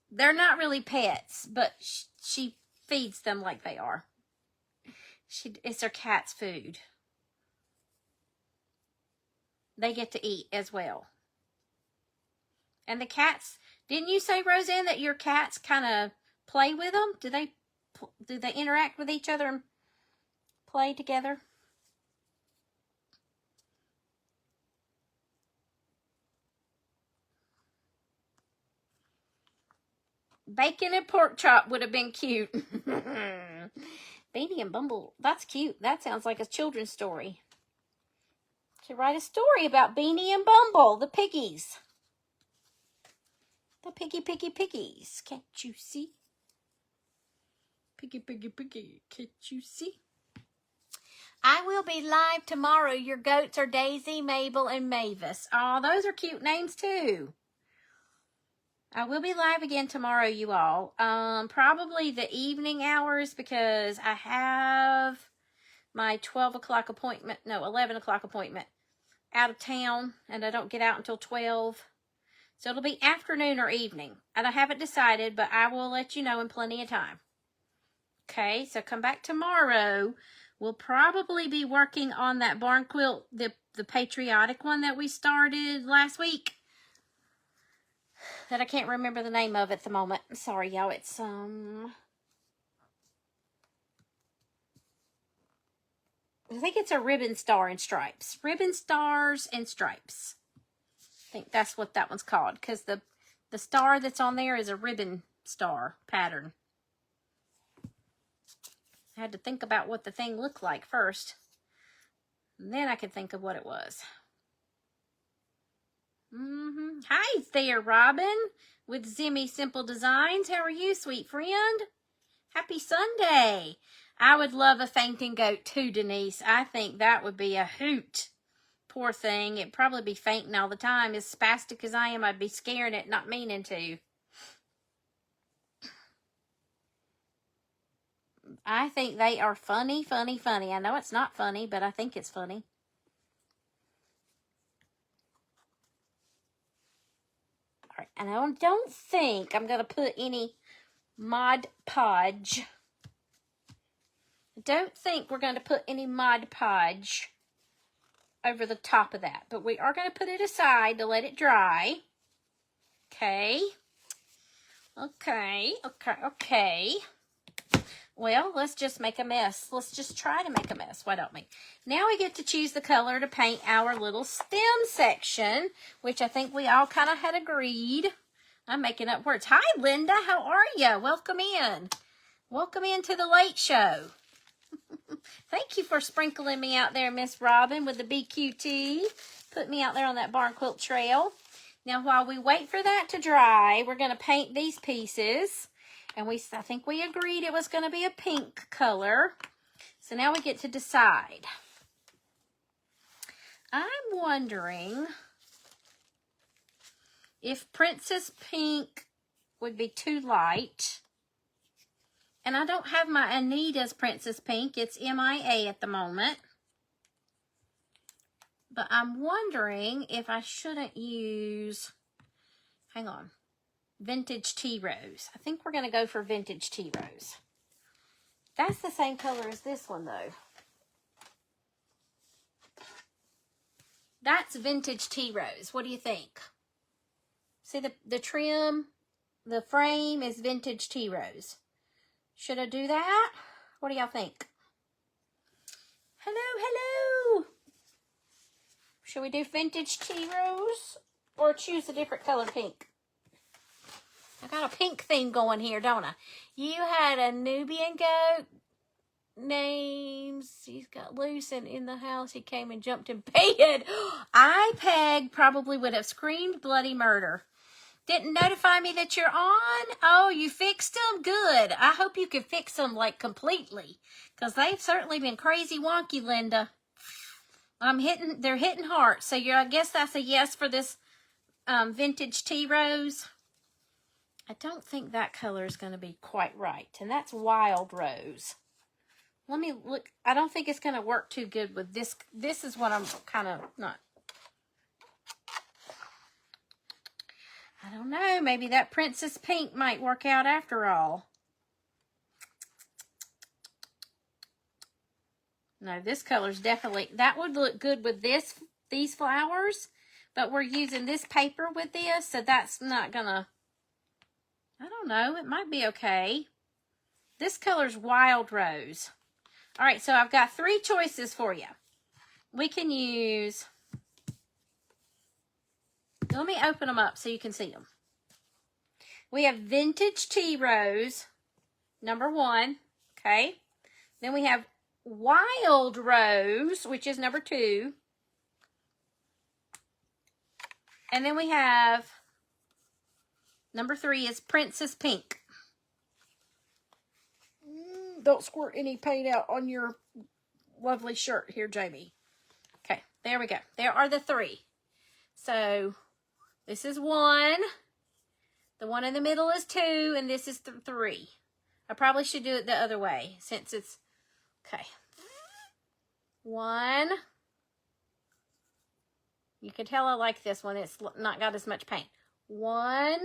They're not really pets, but she feeds them like they are. It's her cat's food. They get to eat as well. And the cats, didn't you say, Roseanne, that your cats kind of play with them? Do they interact with each other and play together? Bacon and pork chop would have been cute. Beanie and Bumble, that's cute. That sounds like a children's story. Should write a story about Beanie and Bumble, the piggies. The piggies. Can't you see? Piggy, can't you see? I will be live tomorrow. Your goats are Daisy, Mabel, and Mavis. Oh, those are cute names too. I will be live again tomorrow, you all. Probably the evening hours because I have my 12 o'clock appointment. No, 11 o'clock appointment out of town, and I don't get out until 12. So it'll be afternoon or evening. I haven't decided, but I will let you know in plenty of time. Okay, so come back tomorrow. We'll probably be working on that barn quilt, the patriotic one that we started last week. That I can't remember the name of at the moment. Sorry, y'all. It's, I think it's a ribbon star and stripes. Ribbon stars and stripes. I think that's what that one's called. Because the star that's on there is a ribbon star pattern. I had to think about what the thing looked like first. And then I could think of what it was. Hi there, Robin, with Zimmy Simple Designs. How are you, sweet friend? Happy Sunday. I would love a fainting goat too, Denise. I think that would be a hoot. Poor thing. It'd probably be fainting all the time. As spastic as I am, I'd be scaring it, not meaning to. I think they are funny. I know it's not funny, but I think it's funny. All right, and I don't think I'm going to put any Mod Podge. I don't think we're going to put any Mod Podge over the top of that, but we are going to put it aside to let it dry. Okay. Well, let's just make a mess. Let's just try to make a mess. Why don't we? Now we get to choose the color to paint our little stem section, which I think we all kind of had agreed. I'm making up words. Hi, Linda. How are you? Welcome in. Welcome into the late show. Thank you for sprinkling me out there, Miss Robin, with the BQT. Put me out there on that barn quilt trail. Now, while we wait for that to dry, we're going to paint these pieces. And I think we agreed it was going to be a pink color. So now we get to decide. I'm wondering if Princess Pink would be too light. And I don't have my Anita's Princess Pink. It's MIA at the moment. But I'm wondering if I shouldn't use, hang on, Vintage Tea Rose. I think we're going to go for Vintage Tea Rose. That's the same color as this one, though. That's Vintage Tea Rose. What do you think? See the trim, the frame is Vintage Tea Rose. Should I do that? What do y'all think? Hello. Should we do Vintage Tea Rose or choose a different color pink? I got a pink theme going here, don't I? You had a Nubian goat. Names. He's got loose and in the house. He came and jumped in bed. Peg probably would have screamed bloody murder. Didn't notify me that you're on. Oh, you fixed them? Good. I hope you can fix them like completely. Because they've certainly been crazy wonky, Linda. They're hitting hearts. So I guess that's a yes for this Vintage Tea Rose. I don't think that color is going to be quite right. And that's Wild Rose. Let me look. I don't think it's going to work too good with this. This is what I'm kind of not. I don't know. Maybe that Princess Pink might work out after all. No, this color's definitely, that would look good with these flowers, but we're using this paper with this, so that's not gonna, I don't know, it might be okay. This color's Wild Rose. All right, so I've got 3 choices for you. We can use, let me open them up so you can see them. We have Vintage Tea Rose, number 1, okay? Then we have Wild Rose, which is number 2. And then we have, number 3 is Princess Pink. Don't squirt any paint out on your lovely shirt here, Jamie. Okay, there we go. There are the 3. So, this is 1. The one in the middle is 2, and this is 3. I probably should do it the other way, since it's, okay. 1. You can tell I like this one. It's not got as much paint. 1,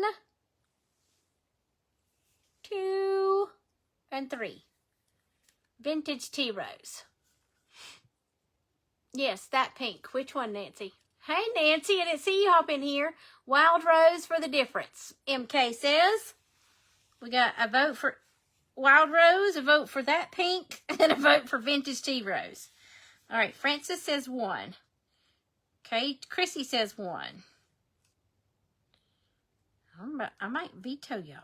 2, and 3. Vintage Tea Rose. Yes, that pink. Which one, Nancy? Hey, Nancy, I didn't see you hop in here. Wild Rose for the difference. MK says we got a vote for Wild Rose, a vote for that pink, and a vote for Vintage Tea Rose. All right, Francis says 1. Okay, Chrissy says 1. I might veto y'all.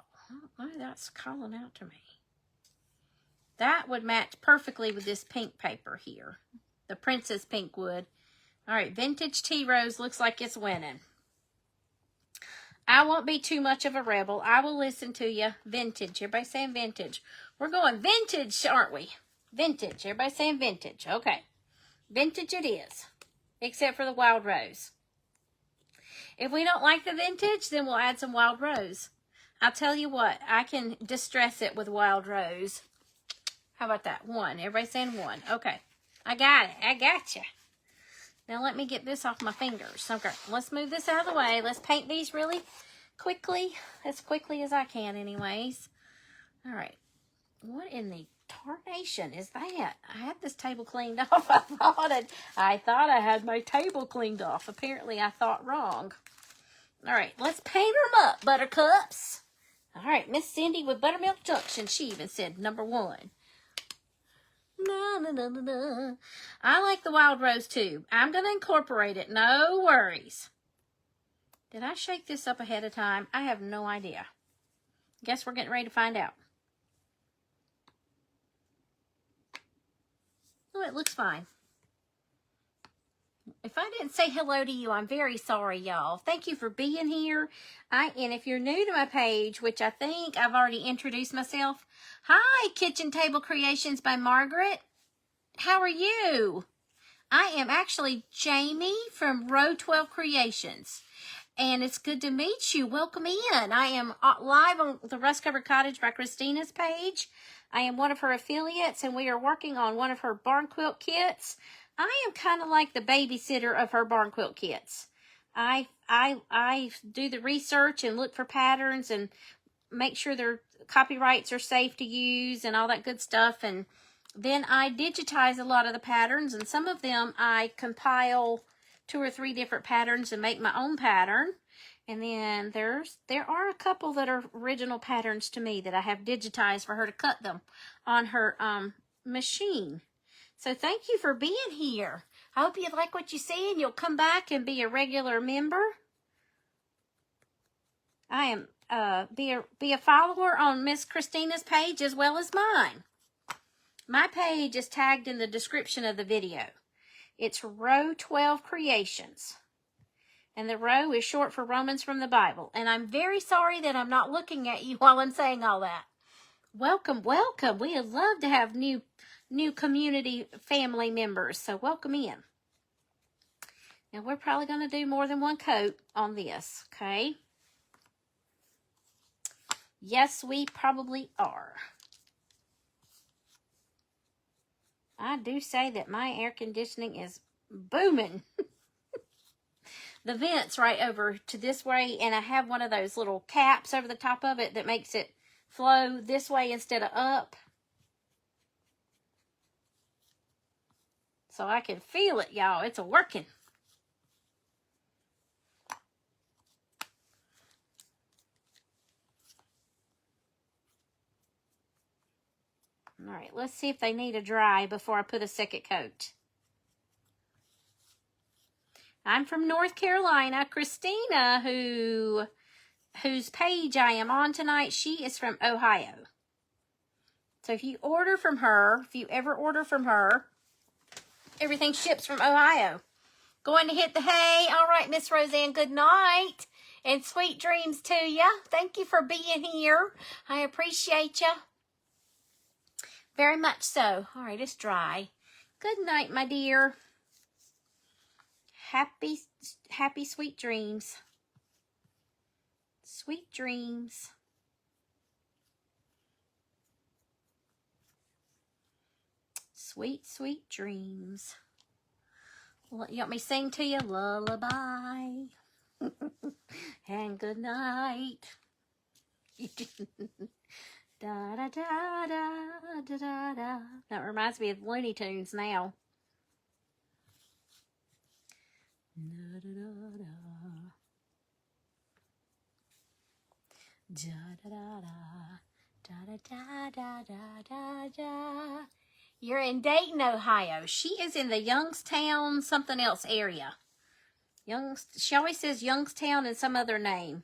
Oh, that's calling out to me. That would match perfectly with this pink paper here. The Princess Pink would. All right, Vintage Tea Rose looks like it's winning. I won't be too much of a rebel. I will listen to you. Vintage. Everybody saying vintage. We're going vintage, aren't we? Vintage. Everybody saying vintage. Okay. Vintage it is. Except for the Wild Rose. If we don't like the vintage, then we'll add some Wild Rose. I'll tell you what. I can distress it with Wild Rose. How about that? 1. Everybody saying 1. Okay. I got it. I got you. Now let me get this off my fingers. Okay. Let's move this out of the way. Let's paint these really quickly. As quickly as I can anyways. All right. What in the tarnation is that? I had this table cleaned off. I thought I had my table cleaned off. Apparently I thought wrong. All right. Let's paint them up, buttercups. All right. Miss Cindy with Buttermilk Junction. She even said number 1. Na, na, na, na, na. I like the Wild Rose too. I'm going to incorporate it. No worries. Did I shake this up ahead of time? I have no idea. Guess we're getting ready to find out. Oh, it looks fine. If I didn't say hello to you, I'm very sorry, y'all. Thank you for being here. And if you're new to my page, which I think I've already introduced myself. Hi, Kitchen Table Creations by Margaret. How are you? I am actually Jamie from Rō.12 Creations. And it's good to meet you. Welcome in. I am live on the Rust Covered Cottage by Christina's page. I am one of her affiliates, and we are working on one of her barn quilt kits. I am kind of like the babysitter of her barn quilt kits. I do the research and look for patterns and make sure their copyrights are safe to use and all that good stuff. And then I digitize a lot of the patterns, and some of them I compile 2 or 3 different patterns and make my own pattern. And then there are a couple that are original patterns to me that I have digitized for her to cut them on her machine. So thank you for being here. I hope you like what you see and you'll come back and be a regular member. I am be a follower on Miss Christina's page as well as mine. My page is tagged in the description of the video. It's Rō.12 Creations. And the Rō is short for Romans from the Bible. And I'm very sorry that I'm not looking at you while I'm saying all that. Welcome, welcome. We would love to have new community family members. So welcome in. Now we're probably going to do more than one coat on this, okay? Yes, we probably are. I do say that my air conditioning is booming. The vent's right over to this way, and I have one of those little caps over the top of it that makes it flow this way instead of up. So I can feel it, y'all. It's a-working. All right, let's see if they need a dry before I put a second coat. I'm from North Carolina. Christina, whose page I am on tonight, she is from Ohio. So if you order from her, if you ever order from her, everything ships from Ohio. Going to hit the hay. All right, Miss Roseanne, good night. And sweet dreams to you. Thank you for being here. I appreciate you. Very much so. All right, it's dry. Good night, my dear. Happy sweet dreams. Sweet dreams. Sweet, sweet dreams. You want me to sing to you? Lullaby. And good night. Da da da da da da da. That reminds me of Looney Tunes now. Da da da da. Da da da da. Da da da da da da. You're in Dayton, Ohio. She is in the Youngstown something else area. She always says Youngstown and some other name.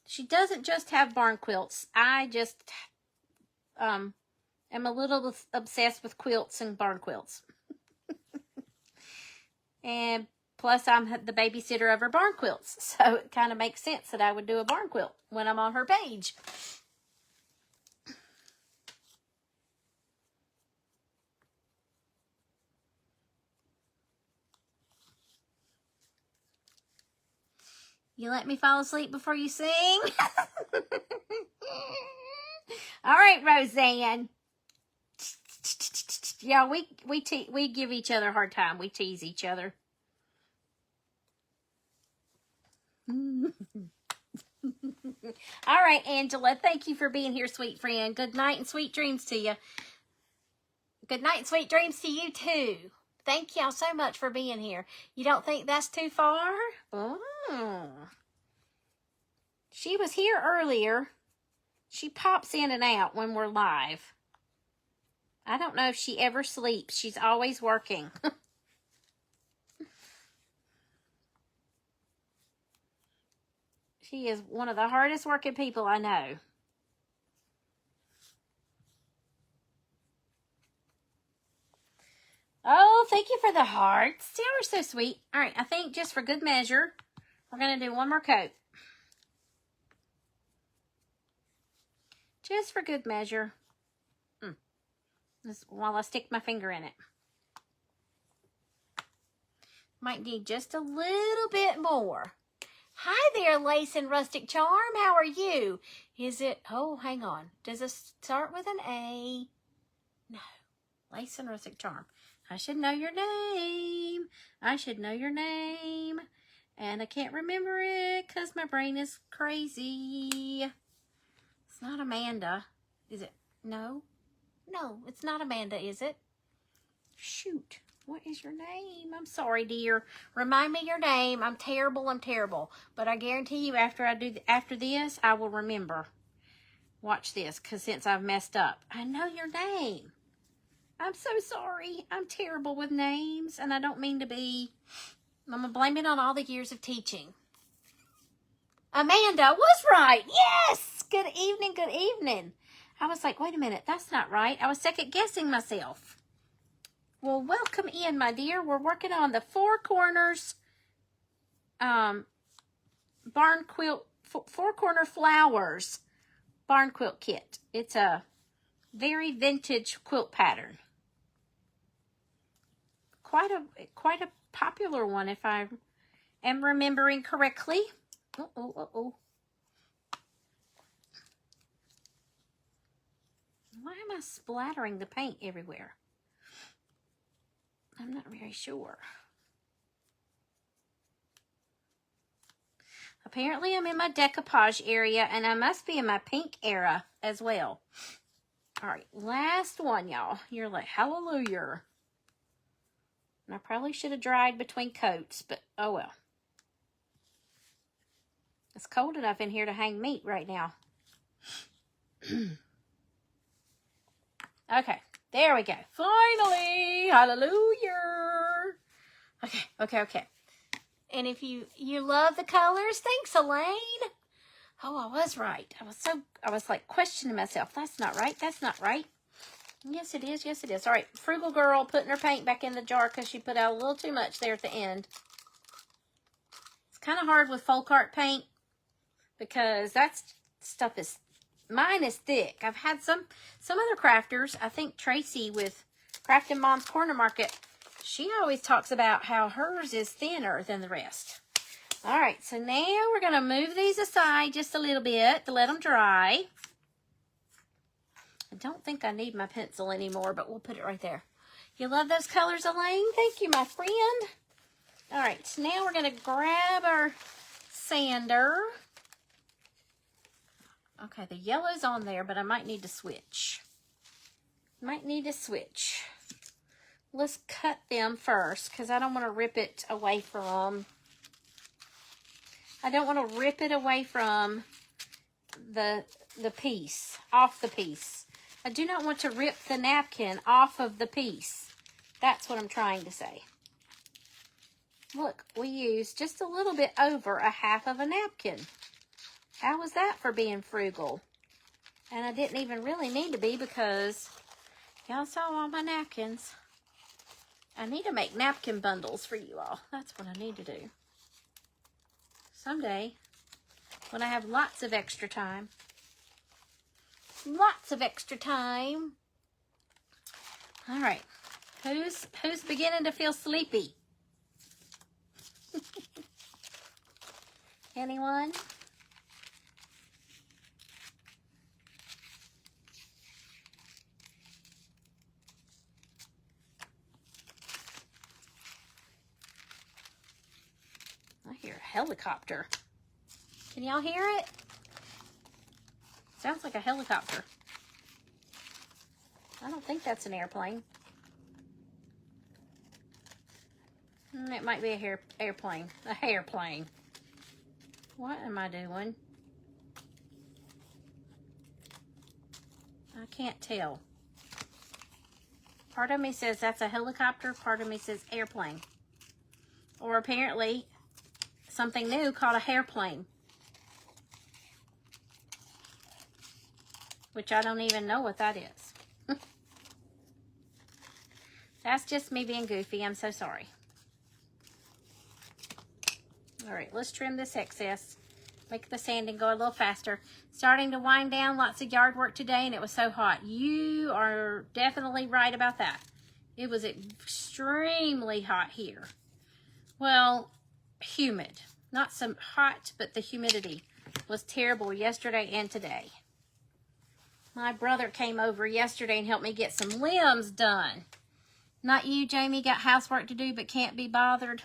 She doesn't just have barn quilts. I just am a little obsessed with quilts and barn quilts. And plus, I'm the babysitter of her barn quilts. So it kind of makes sense that I would do a barn quilt when I'm on her page. You let me fall asleep before you sing? All right, Roseanne. Yeah, we give each other a hard time. We tease each other. All right, Angela. Thank you for being here, sweet friend. Good night and sweet dreams to you. Good night and sweet dreams to you, too. Thank y'all so much for being here. You don't think that's too far? Oh. She was here earlier. She pops in and out when we're live. I don't know if she ever sleeps. She's always working. She is one of the hardest working people I know. Oh, thank you for the hearts. They are so sweet. All right, I think just for good measure, we're going to do one more coat. Just for good measure. Just while I stick my finger in it. Might need just a little bit more. Hi there, Lace and Rustic Charm. How are you? Is it, oh, hang on. Does it start with an A? No. Lace and Rustic Charm. I should know your name. I should know your name. And I can't remember it because my brain is crazy. It's not Amanda. Is it? No. No, it's not Amanda, is it? Shoot. What is your name? I'm sorry, dear. Remind me your name. I'm terrible. I'm terrible. But I guarantee you after this, I will remember. Watch this, because since I've messed up. I know your name. I'm so sorry. I'm terrible with names, and I don't mean to be. I'm going to blame it on all the years of teaching. Amanda was right. Yes! Good evening, good evening. I was like, wait a minute, that's not right. I was second guessing myself. Well, welcome in, my dear. We're working on the Four Corners barn quilt, Four Corner Flowers barn quilt kit. It's a very vintage quilt pattern. Quite a popular one, if I am remembering correctly. Uh-oh. I splattering the paint everywhere? I'm not very sure. Apparently I'm in my decoupage area, and I must be in my pink era as well. All right, last one, y'all. You're like, hallelujah. And I probably should have dried between coats, but oh well. It's cold enough in here to hang meat right now. Okay, there we go. Finally, hallelujah. Okay. And if you love the colors, thanks, Elaine. Oh, I was right. I was like questioning myself. That's not right. That's not right. Yes, it is. Yes, it is. All right, Frugal Girl putting her paint back in the jar because she put out a little too much there at the end. It's kind of hard with folk art paint because that stuff is, mine is thick. I've had some other crafters. I think Tracy with Crafting Mom's Corner Market, she always talks about how hers is thinner than the rest. All right, so now we're going to move these aside just a little bit to let them dry. I don't think I need my pencil anymore, but we'll put it right there. You love those colors, Elaine? Thank you, my friend. All right, so now we're going to grab our sander. Okay, the yellow's on there, but I might need to switch. Let's cut them first because I don't want to rip it away from... I don't want to rip it away from the piece, off the piece. I do not want to rip the napkin off of the piece. That's what I'm trying to say. Look, we used just a little bit over a half of a napkin. How was that for being frugal? And I didn't even really need to be because y'all saw all my napkins. I need to make napkin bundles for you all. That's what I need to do. Someday, when I have lots of extra time. Lots of extra time. All right. Who's beginning to feel sleepy? Anyone? I hear a helicopter. Can y'all hear it? Sounds like a helicopter. I don't think that's an airplane. It might be a airplane. A hairplane. What am I doing? I can't tell. Part of me says that's a helicopter. Part of me says airplane. Or apparently something new called a hairplane. Which I don't even know what that is. That's just me being goofy. I'm so sorry. All right, let's trim this excess. Make the sanding go a little faster. Starting to wind down. Lots of yard work today, and it was so hot. You are definitely right about that. It was extremely hot here. Well, humid. Not so hot, but the humidity was terrible yesterday and today. My brother came over yesterday and helped me get some limbs done. Not you, Jamie. Got housework to do, but can't be bothered.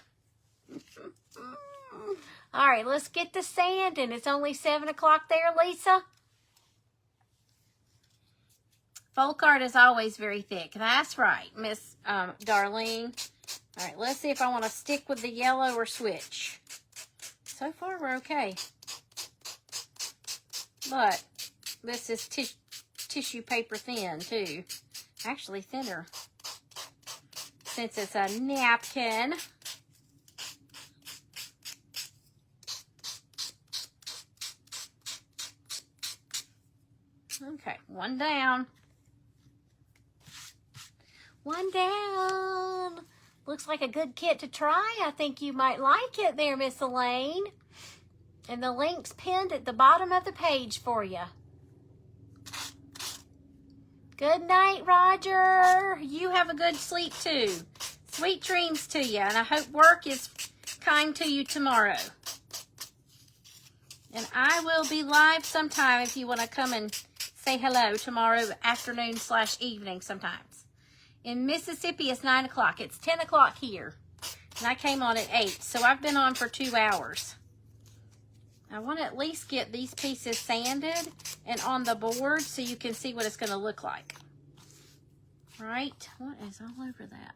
All right, let's get the sanding. It's only 7 o'clock there, Lisa. Folk art is always very thick. That's right, Miss Darlene. All right, let's see if I want to stick with the yellow or switch. So far, we're okay. But this is tissue paper thin, too. Actually, thinner. Since it's a napkin. Okay, one down. One down. Looks like a good kit to try. I think you might like it there, Miss Elaine. And the link's pinned at the bottom of the page for you. Good night, Roger. You have a good sleep, too. Sweet dreams to you. And I hope work is kind to you tomorrow. And I will be live sometime if you want to come and say hello tomorrow afternoon / evening sometimes. In Mississippi, it's 9 o'clock. It's 10 o'clock here. And I came on at 8, so I've been on for 2 hours. I want to at least get these pieces sanded and on the board so you can see what it's going to look like. Right? What is all over that?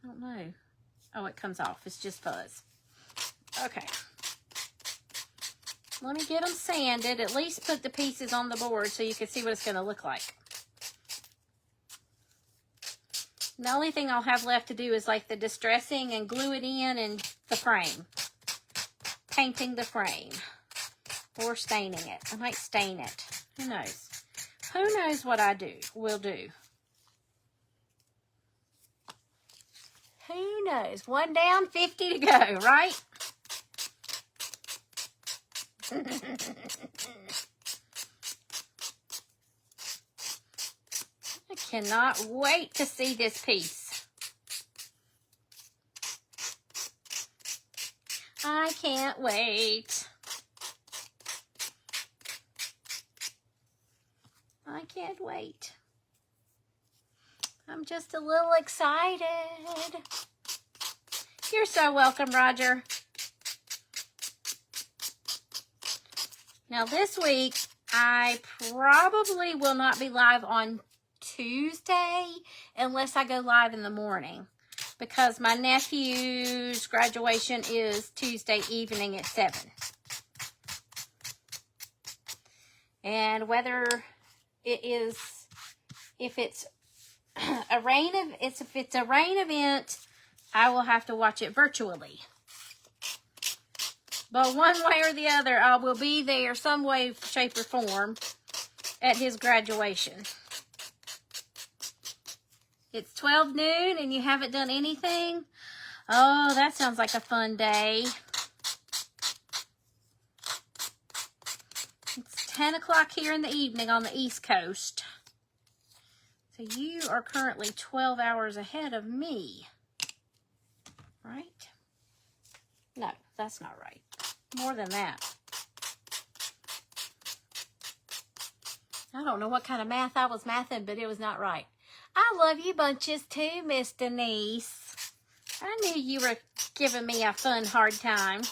I don't know. Oh, it comes off. It's just fuzz. Okay. Let me get them sanded. At least put the pieces on the board so you can see what it's going to look like. The only thing I'll have left to do is like the distressing and glue it in and the frame. Painting the frame. Or staining it. I might stain it. Who knows? Who knows what I will do. Who knows? 1 down, 50 to go, right? I cannot wait to see this piece. I can't wait. I can't wait. I'm just a little excited. You're so welcome, Roger. Now this week, I probably will not be live on Tuesday unless I go live in the morning, because my nephew's graduation is Tuesday evening at 7. And whether it is, if it's a rain event, I will have to watch it virtually. But one way or the other, I will be there some way, shape, or form at his graduation. It's 12 noon and you haven't done anything? Oh, that sounds like a fun day. It's 10 o'clock here in the evening on the East Coast. So you are currently 12 hours ahead of me. Right? No, that's not right. More than that. I don't know what kind of math I was mathing, but it was not right. I love you bunches too, Miss Denise. I knew you were giving me a fun, hard time.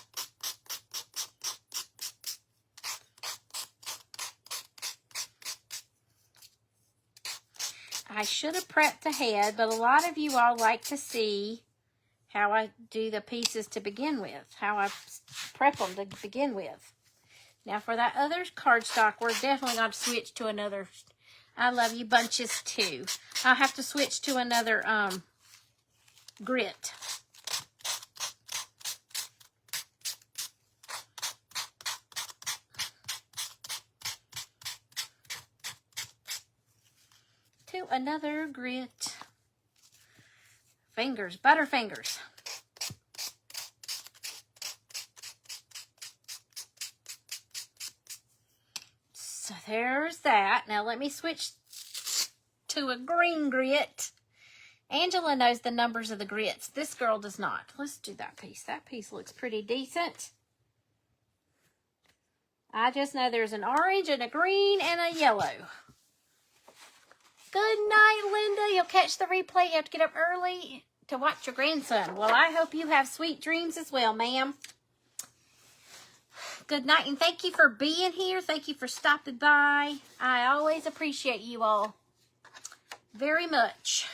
I should have prepped ahead, but a lot of you all like to see how I do the pieces to begin with, how I prep them to begin with. Now for that other cardstock, we're definitely going to switch to another. I love you bunches too. I'll have to switch to another grit. To another grit. Fingers, butterfingers. So there's that. Now let me switch to a green grit. Angela knows the numbers of the grits. This girl does not. Let's do that piece. That piece looks pretty decent. I just know there's an orange and a green and a yellow. Good night, Linda. You'll catch the replay. You have to get up early to watch your grandson. Well, I hope you have sweet dreams as well, ma'am. Good night, and thank you for being here. Thank you for stopping by. I always appreciate you all very much.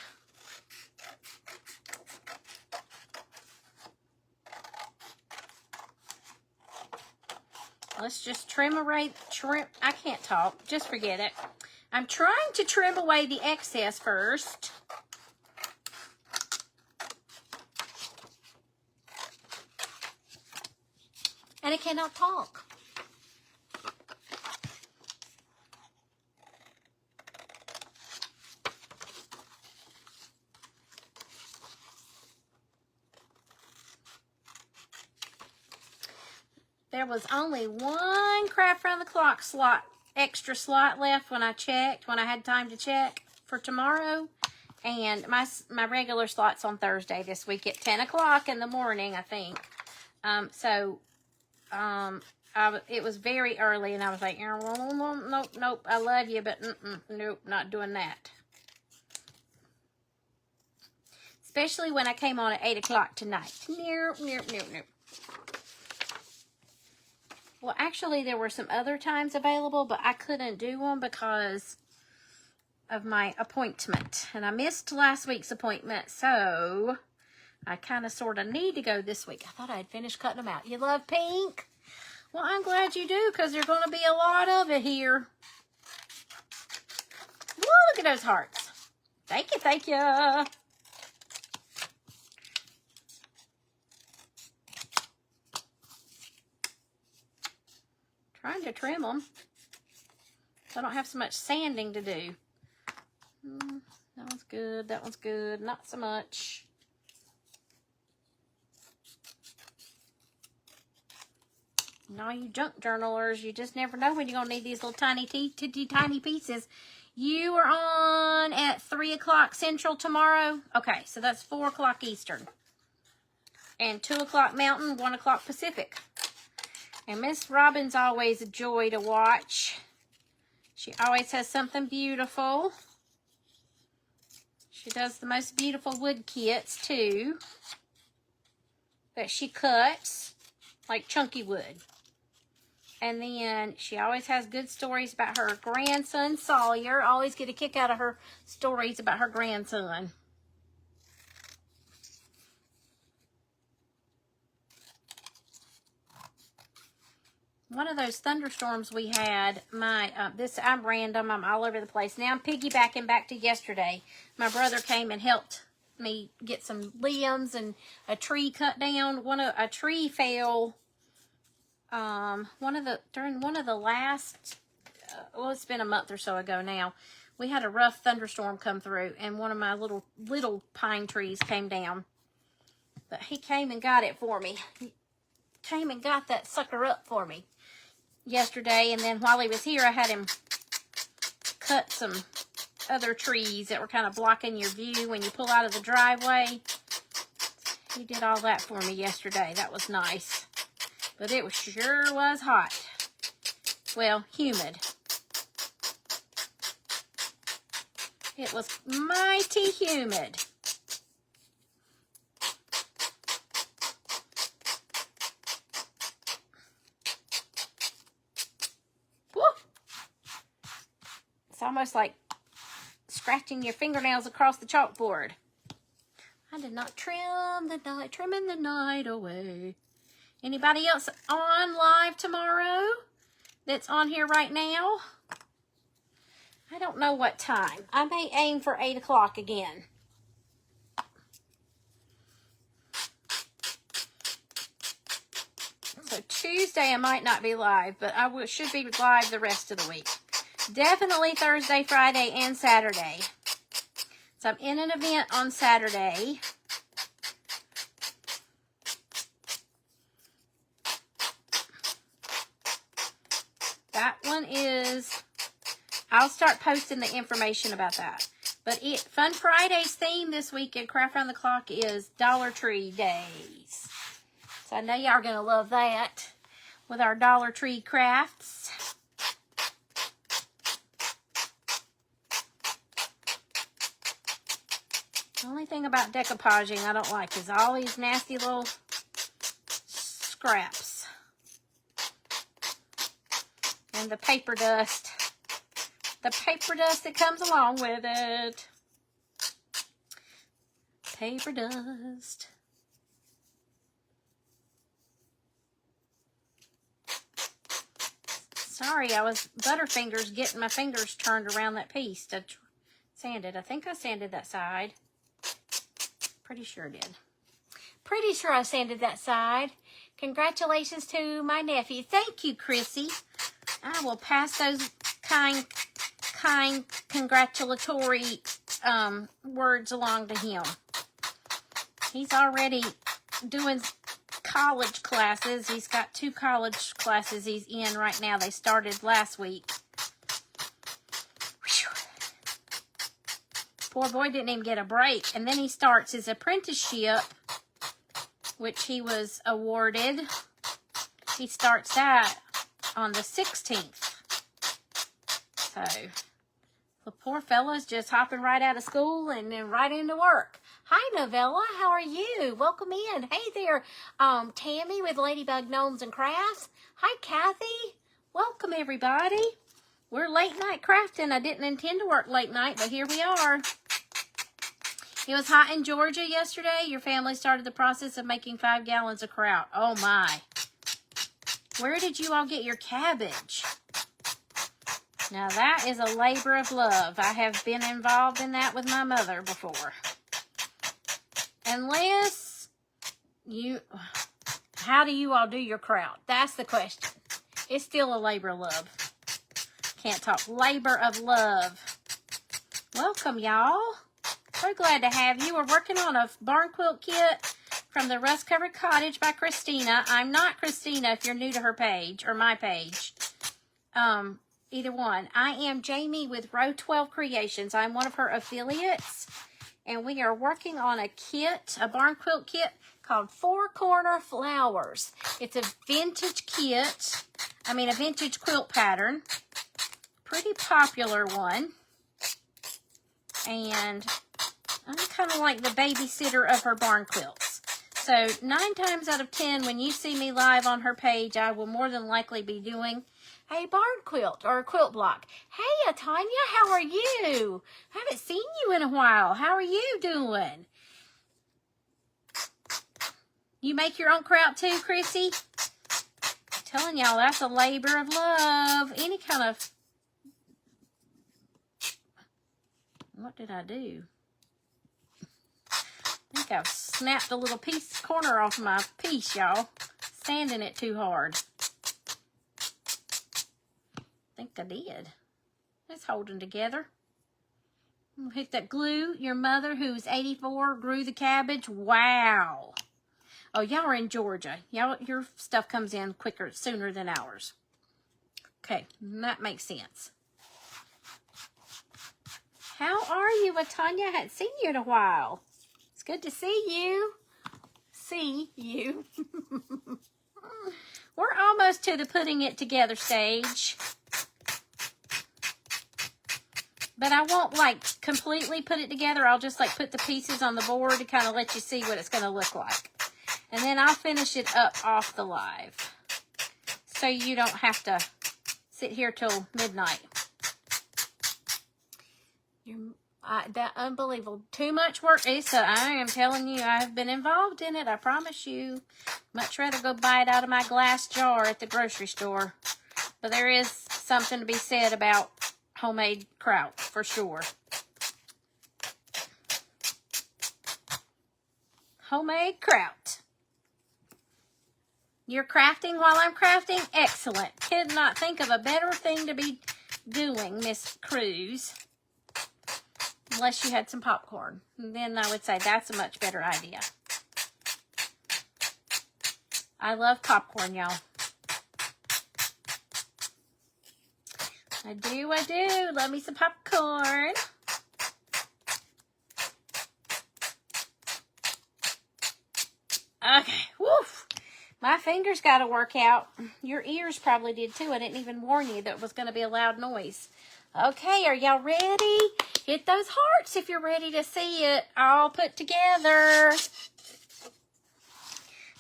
Let's just trim away. I can't talk. Just forget it. I'm trying to trim away the excess first. And I cannot talk. There was only one Craft Round the Clock extra slot left when I checked, when I had time to check for tomorrow. And my regular slot's on Thursday this week at 10 o'clock in the morning, I think. I it was very early, and I was like, nope, I love you, but nope, not doing that. Especially when I came on at 8 o'clock tonight. Nope. Well, actually, there were some other times available, but I couldn't do them because of my appointment. And I missed last week's appointment, so I kind of sort of need to go this week. I thought I'd finished cutting them out. You love pink? Well, I'm glad you do, because there's going to be a lot of it here. Woo, look at those hearts. Thank you, thank you. Trying to trim them so I don't have so much sanding to do. That one's good. That one's good. Not so much. And all you junk journalers, you just never know when you're going to need these little tiny pieces. You are on at 3 o'clock Central tomorrow. Okay, so that's 4 o'clock Eastern. And 2 o'clock Mountain, 1 o'clock Pacific. And Miss Robin's always a joy to watch. She always has something beautiful. She does the most beautiful wood kits, too, that she cuts, like chunky wood. And then she always has good stories about her grandson, Sawyer. Always get a kick out of her stories about her grandson. One of those thunderstorms we had, I'm random, I'm all over the place. Now I'm piggybacking back to yesterday. My brother came and helped me get some limbs and a tree cut down. A tree fell, during one of the last, well, it's been a month or so ago now. We had a rough thunderstorm come through, and one of my little pine trees came down. But he came and got it for me. He came and got that sucker up for me yesterday, and then while he was here, I had him cut some other trees that were kind of blocking your view when you pull out of the driveway. He did all that for me yesterday. That was nice. But it sure was hot. Well, humid. It was mighty humid. It's almost like scratching your fingernails across the chalkboard. I did not trimming the night away. Anybody else on live tomorrow that's on here right now? I don't know what time. I may aim for 8 o'clock again. So Tuesday I might not be live, but I should be live the rest of the week. Definitely Thursday, Friday, and Saturday. So I'm in an event on Saturday. That one is, I'll start posting the information about that. But Fun Friday's theme this week at Craft Around the Clock is Dollar Tree Days. So I know y'all are going to love that with our Dollar Tree crafts. The only thing about decoupaging I don't like is all these nasty little scraps. And the paper dust. The paper dust that comes along with it. Paper dust. Sorry, I was butterfingers getting my fingers turned around that piece to sand it. I think I sanded that side. Pretty sure I did. Pretty sure I sanded that side. Congratulations to my nephew. Thank you, Chrissy. I will pass those kind congratulatory words along to him. He's already doing college classes. He's got 2 college classes he's in right now. They started last week. Whew. Poor boy didn't even get a break. And then he starts his apprenticeship, which he was awarded. He starts that on the 16th. So the poor fella's just hopping right out of school and then right into work. Hi, Novella. How are you? Welcome in. Hey there, Tammy with Ladybug Gnomes and Crafts. Hi, Kathy. Welcome, everybody. We're late night crafting. I didn't intend to work late night, but here we are. It was hot in Georgia yesterday. Your family started the process of making 5 gallons of kraut. Oh, my. Where did you all get your cabbage? Now, that is a labor of love. I have been involved in that with my mother before. Unless you... How do you all do your kraut? That's the question. It's still a labor of love. Can't talk. Labor of love. Welcome, y'all. So glad to have you. We're working on a barn quilt kit from the Rust Covered Cottage by Christina. I'm not Christina if you're new to her page or my page. Either one. I am Jamie with Rō.12 Creations. I'm one of her affiliates. And we are working on a kit, a barn quilt kit called 4 Corner Flowers. It's a vintage kit. I mean, a vintage quilt pattern. Pretty popular one. And I'm kind of like the babysitter of her barn quilts. So 9 times out of 10, when you see me live on her page, I will more than likely be doing a barn quilt or a quilt block. Hey, Tanya, how are you? Haven't seen you in a while. How are you doing? You make your own kraut too, Chrissy? I'm telling y'all, that's a labor of love. Any kind of... What did I do? I think I've snapped a little corner off my piece, y'all. Sanding it too hard. I think I did. It's holding together. Hit that glue. Your mother, who's 84, grew the cabbage. Wow. Oh, y'all are in Georgia. Y'all, your stuff comes in sooner than ours. Okay, that makes sense. How are you, Tanya? I hadn't seen you in a while. It's good to see you. We're almost to the putting it together stage. But I won't, like, completely put it together. I'll just, like, put the pieces on the board to kind of let you see what it's going to look like. And then I'll finish it up off the live. So you don't have to sit here till midnight. That unbelievable. Too much work, Issa. I am telling you, I have been involved in it. I promise you. Much rather go buy it out of my glass jar at the grocery store. But there is something to be said about homemade kraut, for sure. Homemade kraut. You're crafting while I'm crafting? Excellent. Could not think of a better thing to be doing, Miss Cruz. Unless you had some popcorn. And then I would say that's a much better idea. I love popcorn, y'all. I do. Love me some popcorn. Okay, woof. My fingers got to work out. Your ears probably did too. I didn't even warn you that it was going to be a loud noise. Okay, are y'all ready? Hit those hearts if you're ready to see it all put together.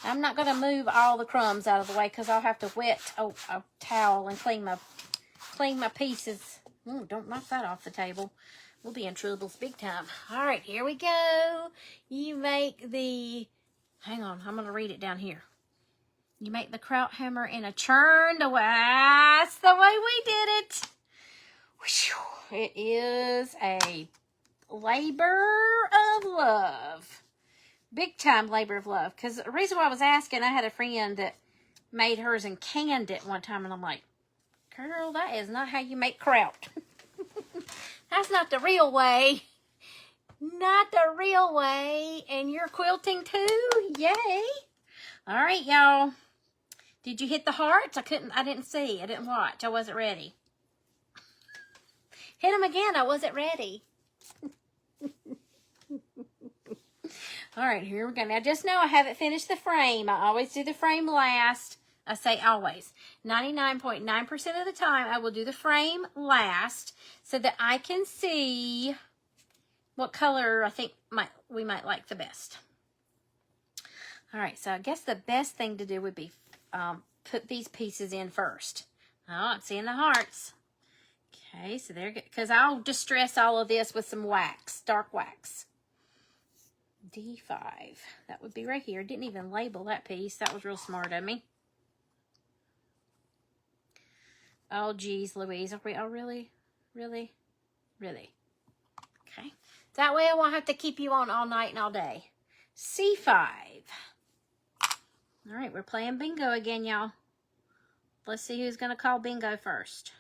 I'm not going to move all the crumbs out of the way because I'll have to wet a towel and clean my pieces. Ooh, don't knock that off the table. We'll be in troubles big time. All right, here we go. You make the... Hang on, I'm going to read it down here. You make the kraut hammer in a churn. That's the way we did it. It is a labor of love. Big time labor of love. Because the reason why I was asking, I had a friend that made hers and canned it one time. And I'm like, girl, that is not how you make kraut. That's not the real way. Not the real way. And you're quilting too? Yay. All right, y'all. Did you hit the hearts? I didn't see. I didn't watch. I wasn't ready. Hit them again. I wasn't ready. All right, here we go. Now, just know I haven't finished the frame. I always do the frame last. I say always. 99.9% of the time, I will do the frame last so that I can see what color I think we might like the best. All right, so I guess the best thing to do would be put these pieces in first. Oh, I'm seeing the hearts. Okay, so there, because I'll distress all of this with some wax, dark wax. D5, that would be right here. Didn't even label that piece. That was real smart of me. Oh, geez, Louise. Are we all really? Okay. That way I won't have to keep you on all night and all day. C5. All right, we're playing bingo again, y'all. Let's see who's going to call bingo first.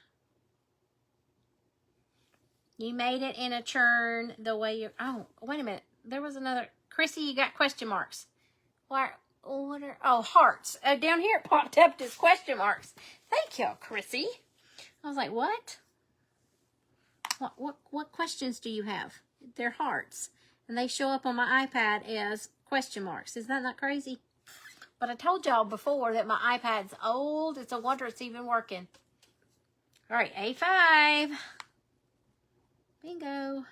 You made it in a churn the way you... Oh, wait a minute. There was another... Chrissy, you got question marks. What are... Oh, hearts. Down here it popped up as question marks. Thank you, Chrissy. I was like, what? What questions do you have? They're hearts. And they show up on my iPad as question marks. Is that not crazy? But I told y'all before that my iPad's old. It's a wonder it's even working. All right, A5. Bingo.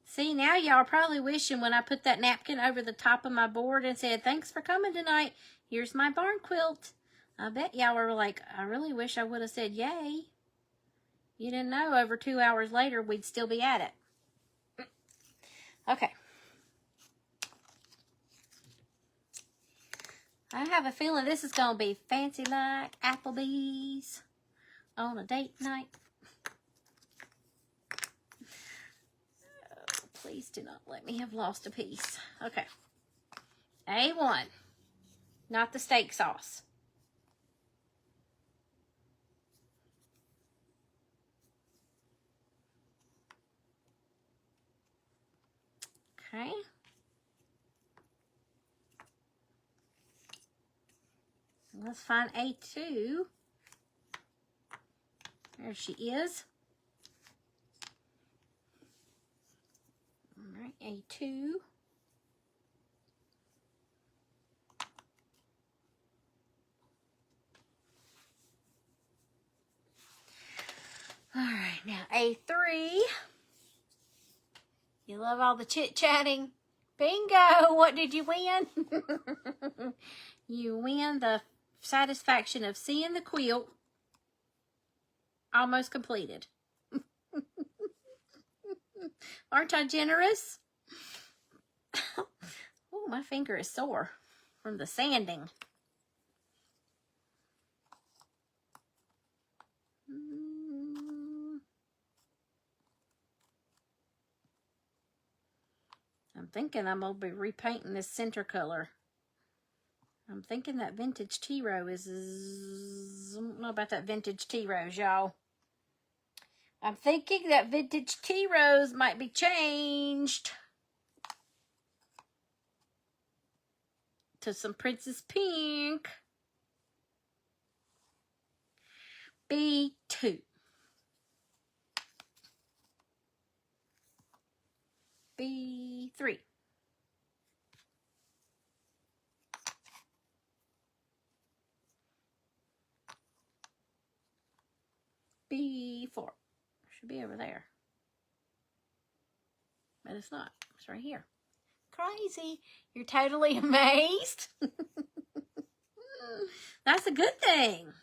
See, now y'all are probably wishing when I put that napkin over the top of my board and said, thanks for coming tonight. Here's my barn quilt. I bet y'all were like, I really wish I would have said yay. You didn't know over 2 hours later we'd still be at it. Okay. I have a feeling this is going to be fancy like Applebee's on a date night. Oh, please do not let me have lost a piece. Okay. A1. Not the steak sauce. Okay. Let's find A2. There she is. All right, A2. All right, now A3. You love all the chit-chatting. Bingo! What did you win? You win the satisfaction of seeing the quilt almost completed. Aren't I generous? Oh, my finger is sore from the sanding. I'm thinking I'm going to be repainting this center color. I'm thinking that vintage tea rose is... I don't know about that vintage tea rose, y'all. I'm thinking that vintage tea rose might be changed to some Princess Pink. B2. B3. B4. Should be over there. But it's not. It's right here. Crazy. You're totally amazed. That's a good thing.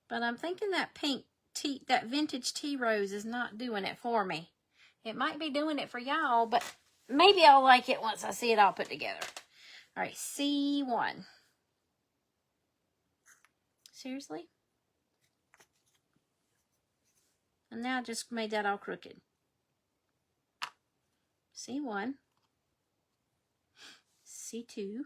But I'm thinking that pink tea, that vintage tea rose is not doing it for me. It might be doing it for y'all, but maybe I'll like it once I see it all put together. All right, C1. Seriously? And now I just made that all crooked. C1. C2.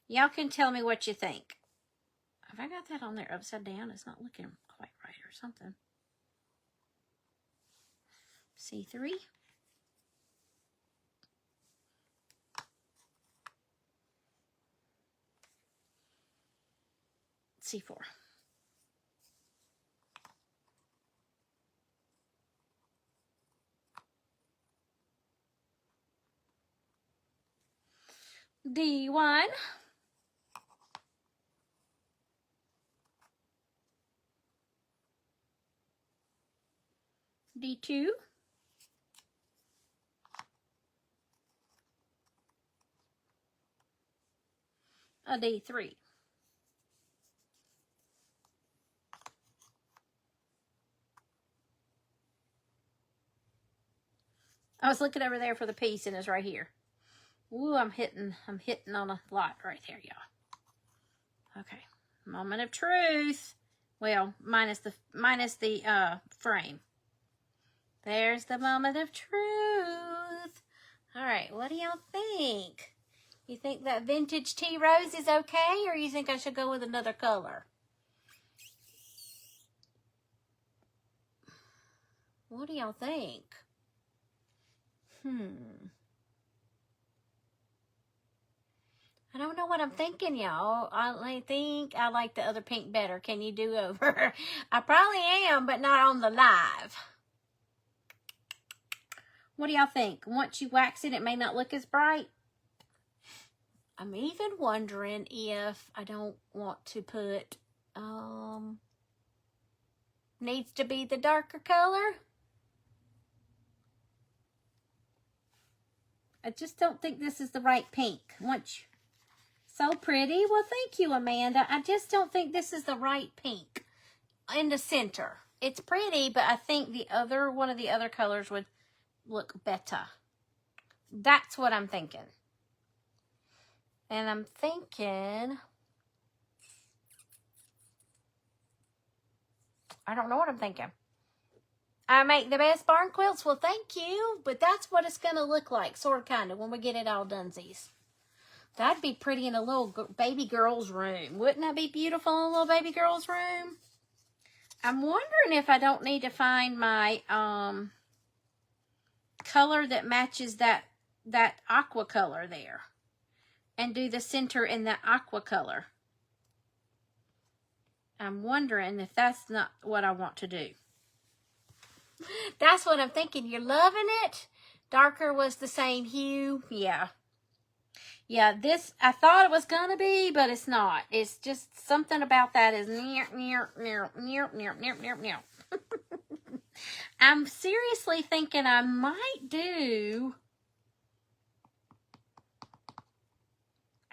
Y'all can tell me what you think. Have I got that on there upside down? It's not looking quite right or something. C3. C4. D1. D2. A D3. I was looking over there for the piece and it's right here. Ooh, I'm hitting on a lot right there, y'all. Okay. Moment of truth. Well, minus the frame. There's the moment of truth. All right, what do y'all think? You think that vintage tea rose is okay, or you think I should go with another color? What do y'all think? I don't know what I'm thinking, y'all. I think I like the other pink better. Can you do over? I probably am, but not on the live. What do y'all think? Once you wax it, it may not look as bright. I'm even wondering if I don't want to put, needs to be the darker color. I just don't think this is the right pink. So pretty. Well, thank you, Amanda. I just don't think this is the right pink in the center. It's pretty, but I think one of the other colors would look better. That's what I'm thinking. And I'm thinking, I don't know what I'm thinking. I make the best barn quilts. Well, thank you. But that's what it's going to look like, sort of, kind of, when we get it all donesies. That'd be pretty in a little baby girl's room. Wouldn't that be beautiful in a little baby girl's room? I'm wondering if I don't need to find my color that matches that aqua color there. And do the center in the aqua color. I'm wondering if that's not what I want to do. That's what I'm thinking. You're loving it? Darker was the same hue. Yeah. Yeah, this, I thought it was going to be, but it's not. It's just something about that is near. I'm seriously thinking I might do,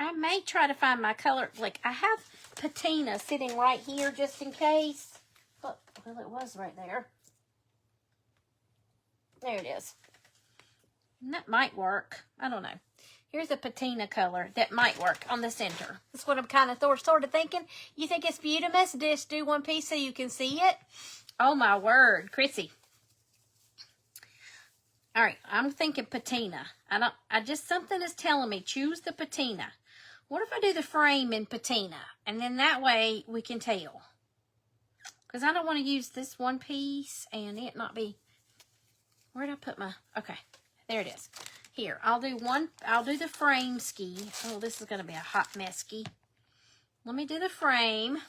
I may try to find my color. Like, I have patina sitting right here just in case. Oh, well, it was right there. There it is. And that might work. I don't know. Here's a patina color that might work on the center. That's what I'm kind of sort of thinking. You think it's beautiful? Just do one piece so you can see it. Oh my word, Chrissy. All right, I'm thinking patina. Something is telling me choose the patina. What if I do the frame in patina? And then that way we can tell. Because I don't want to use this one piece and it not be, where did I put my, okay, there it is. Here, I'll do the frame ski. Oh, this is going to be a hot mess ski. Let me do the frame.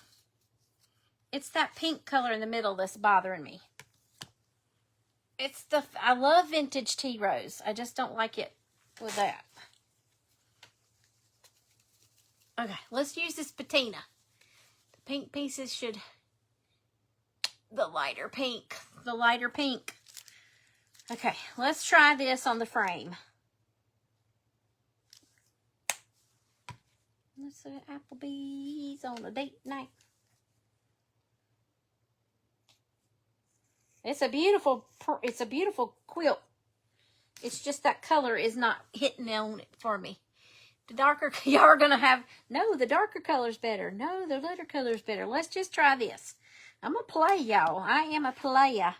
It's that pink color in the middle that's bothering me. I love vintage tea rose. I just don't like it with that. Okay, let's use this patina. The pink pieces should, the lighter pink. Okay, let's try this on the frame. Let's see Applebee's on a date night. It's a beautiful quilt. It's just that color is not hitting on it for me. The darker, y'all are going to have, no, the darker color's better. No, the lighter color's better. Let's just try this. I'm going to play, y'all. I am a player.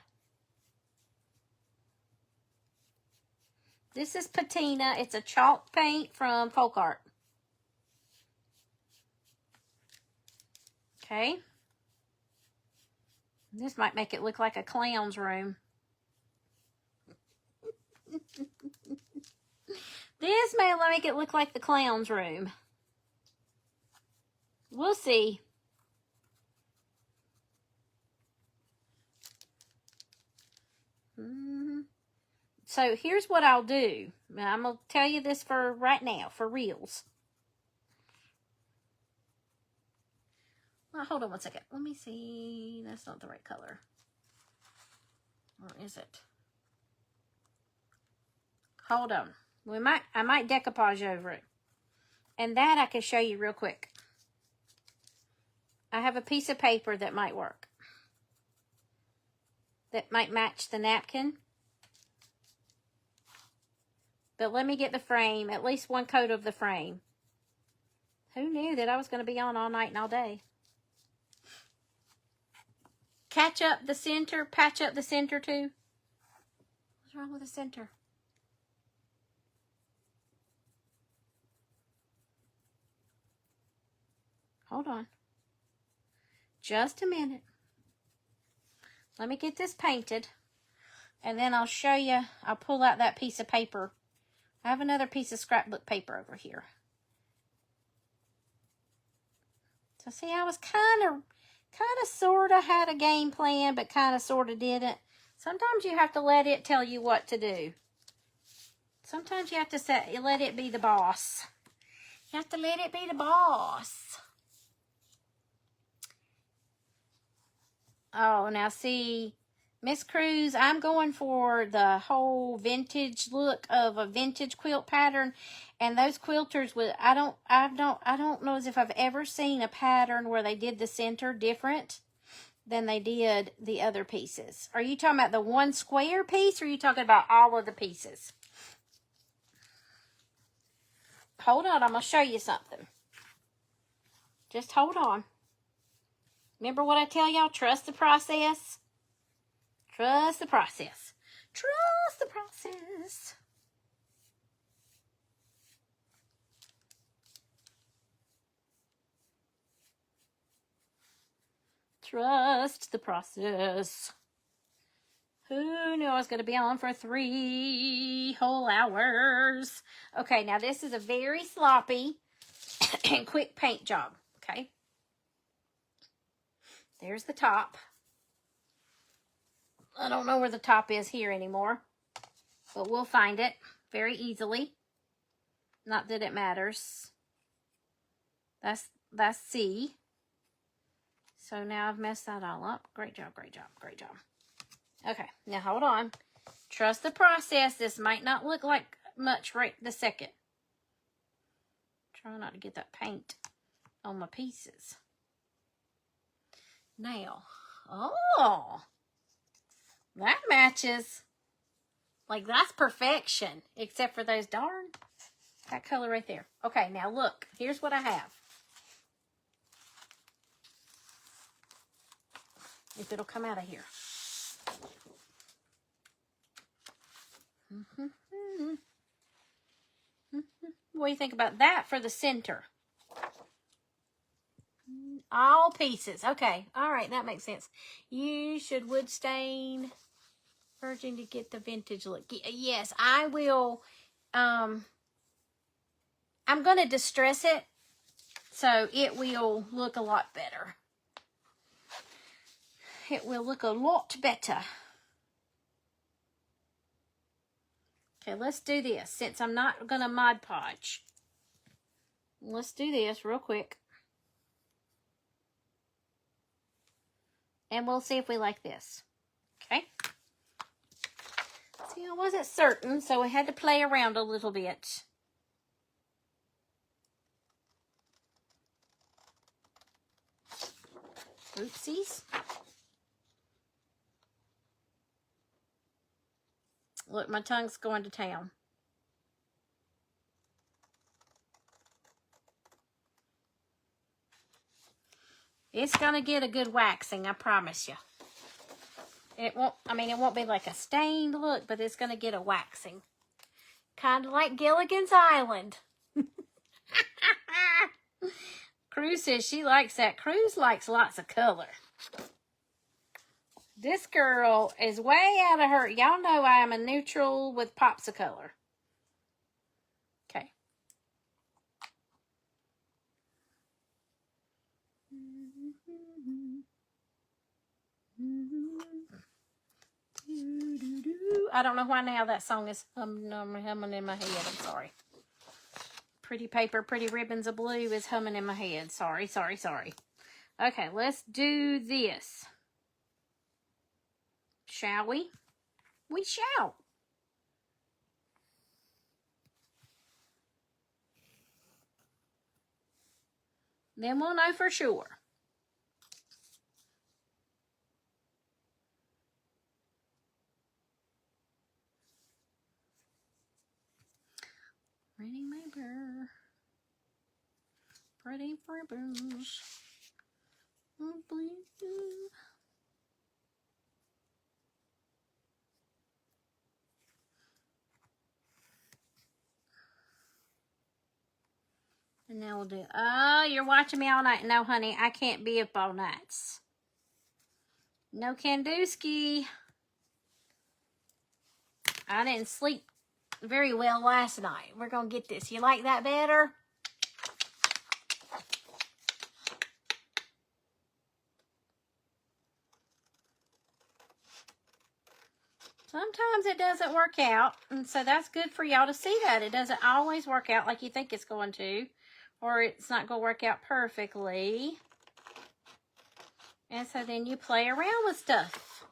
This is patina. It's a chalk paint from Folk Art. Okay. This might make it look like a clown's room. This may make it look like the clown's room. We'll see. So here's what I'll do. I'm going to tell you this for right now, for reals. Well, hold on one second. Let me see. That's not the right color. Or is it? Hold on. I might decoupage over it. And that I can show you real quick. I have a piece of paper that might work. That might match the napkin. But let me get the frame, at least one coat of the frame. Who knew that I was going to be on all night and all day? Catch up the center, patch up the center too. What's wrong with the center? Hold on. Just a minute. Let me get this painted. And then I'll show you. I'll pull out that piece of paper. I have another piece of scrapbook paper over here. So see, I was kind of sort of had a game plan, but kind of sort of didn't. Sometimes you have to let it tell you what to do. Sometimes you have to let it be the boss. You have to let it be the boss. Oh, now see, Miss Cruz, I'm going for the whole vintage look of a vintage quilt pattern, and those quilters with I don't know as if I've ever seen a pattern where they did the center different than they did the other pieces. Are you talking about the one square piece, or are you talking about all of the pieces? Hold on, I'm gonna show you something. Just hold on. Remember what I tell y'all? Trust the process. Trust the process. Trust the process. Trust the process. Who knew I was going to be on for 3 whole hours? Okay, now this is a very sloppy and quick paint job. Okay. There's the top. I don't know where the top is here anymore, but we'll find it very easily. Not that it matters. That's C. So now I've messed that all up. Great job, great job, great job. Okay, now hold on. Trust the process. This might not look like much right this second. Try not to get that paint on my pieces. Now, oh, that matches. Like, that's perfection, except for those that color right there. Okay, now look, here's what I have. If it'll come out of here. What do you think about that for the center? All pieces. Okay. All right. That makes sense. You should wood stain virgin to get the vintage look. Yes, I will. I'm going to distress it so it will look a lot better. It will look a lot better. Okay, let's do this. Since I'm not going to Mod Podge, let's do this real quick. And we'll see if we like this. Okay? See, I wasn't certain, so I had to play around a little bit. Oopsies. Look, my tongue's going to town. It's going to get a good waxing, I promise you. It won't be like a stained look, but it's going to get a waxing. Kind of like Gilligan's Island. Cruz says she likes that. Cruz likes lots of color. This girl is way out of her. Y'all know I am a neutral with pops of color. Okay. I don't know why now that song is humming in my head. I'm sorry. Pretty paper, pretty ribbons of blue is humming in my head. Sorry. Okay, let's do this. Shall we? We shall. Then we'll know for sure. Pretty paper. Pretty ribbons. Blue. And now we'll do, oh, you're watching me all night. No, honey, I can't be up all nights. No Kandooski. I didn't sleep very well last night. We're going to get this. You like that better? Sometimes it doesn't work out, and so that's good for y'all to see that. It doesn't always work out like you think it's going to, or it's not going to work out perfectly. And so then you play around with stuff.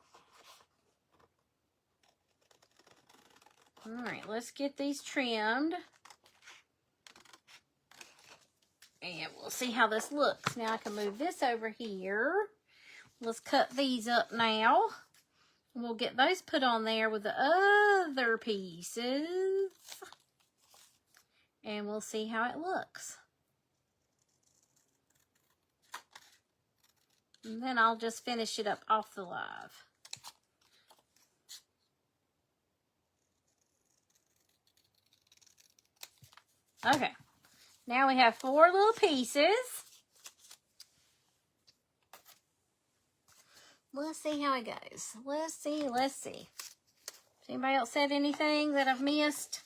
All right, let's get these trimmed. And we'll see how this looks. Now I can move this over here. Let's cut these up now. We'll get those put on there with the other pieces. And we'll see how it looks. And then I'll just finish it up off the live. Okay. Now we have 4 little pieces. Let's see how it goes. Let's see. Has anybody else said anything that I've missed?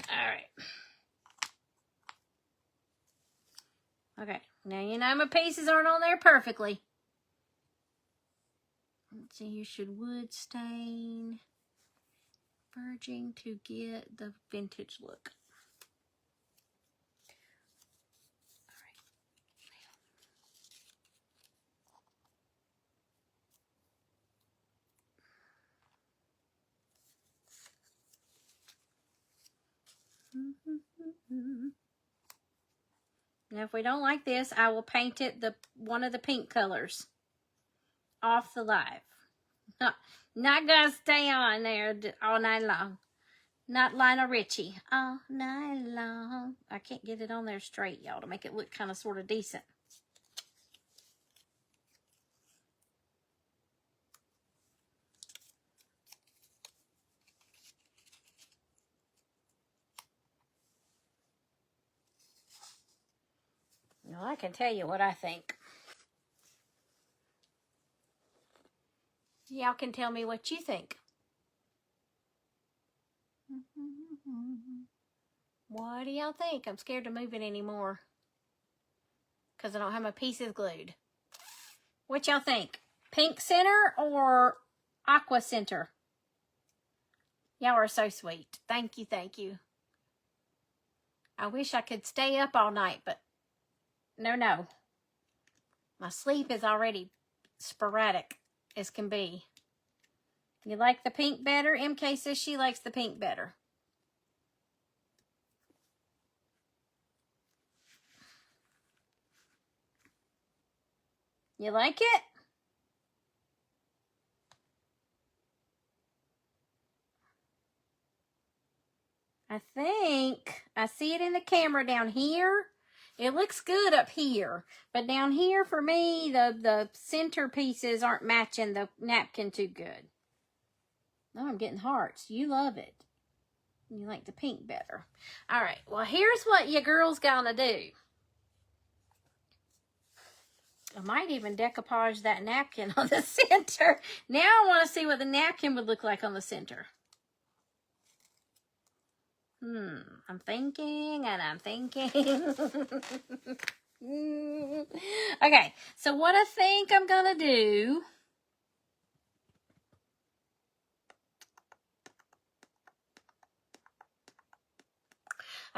All right. Okay. Now you know my pieces aren't on there perfectly. Let's see. You should wood stain. Verging to get the vintage look. Now, if we don't like this, I will paint it one of the pink colors off the live. Not gonna stay on there all night long. Not Lionel Richie. All night long. I can't get it on there straight, y'all, to make it look kind of sort of decent. Well, I can tell you what I think. Y'all can tell me what you think. What do y'all think? I'm scared to move it anymore because I don't have my pieces glued. What y'all think? Pink center or aqua center? Y'all are so sweet. Thank you. I wish I could stay up all night, but no. My sleep is already sporadic as can be. You like the pink better? MK says she likes the pink better. You like it? I think I see it in the camera down here. It looks good up here, but down here for me, the center pieces aren't matching the napkin too good. Oh, I'm getting hearts. You love it. You like the pink better. All right, well, here's what your girl's gonna do. I might even decoupage that napkin on the center. Now I want to see what the napkin would look like on the center. I'm thinking and I'm thinking. Okay, so what I think I'm going to do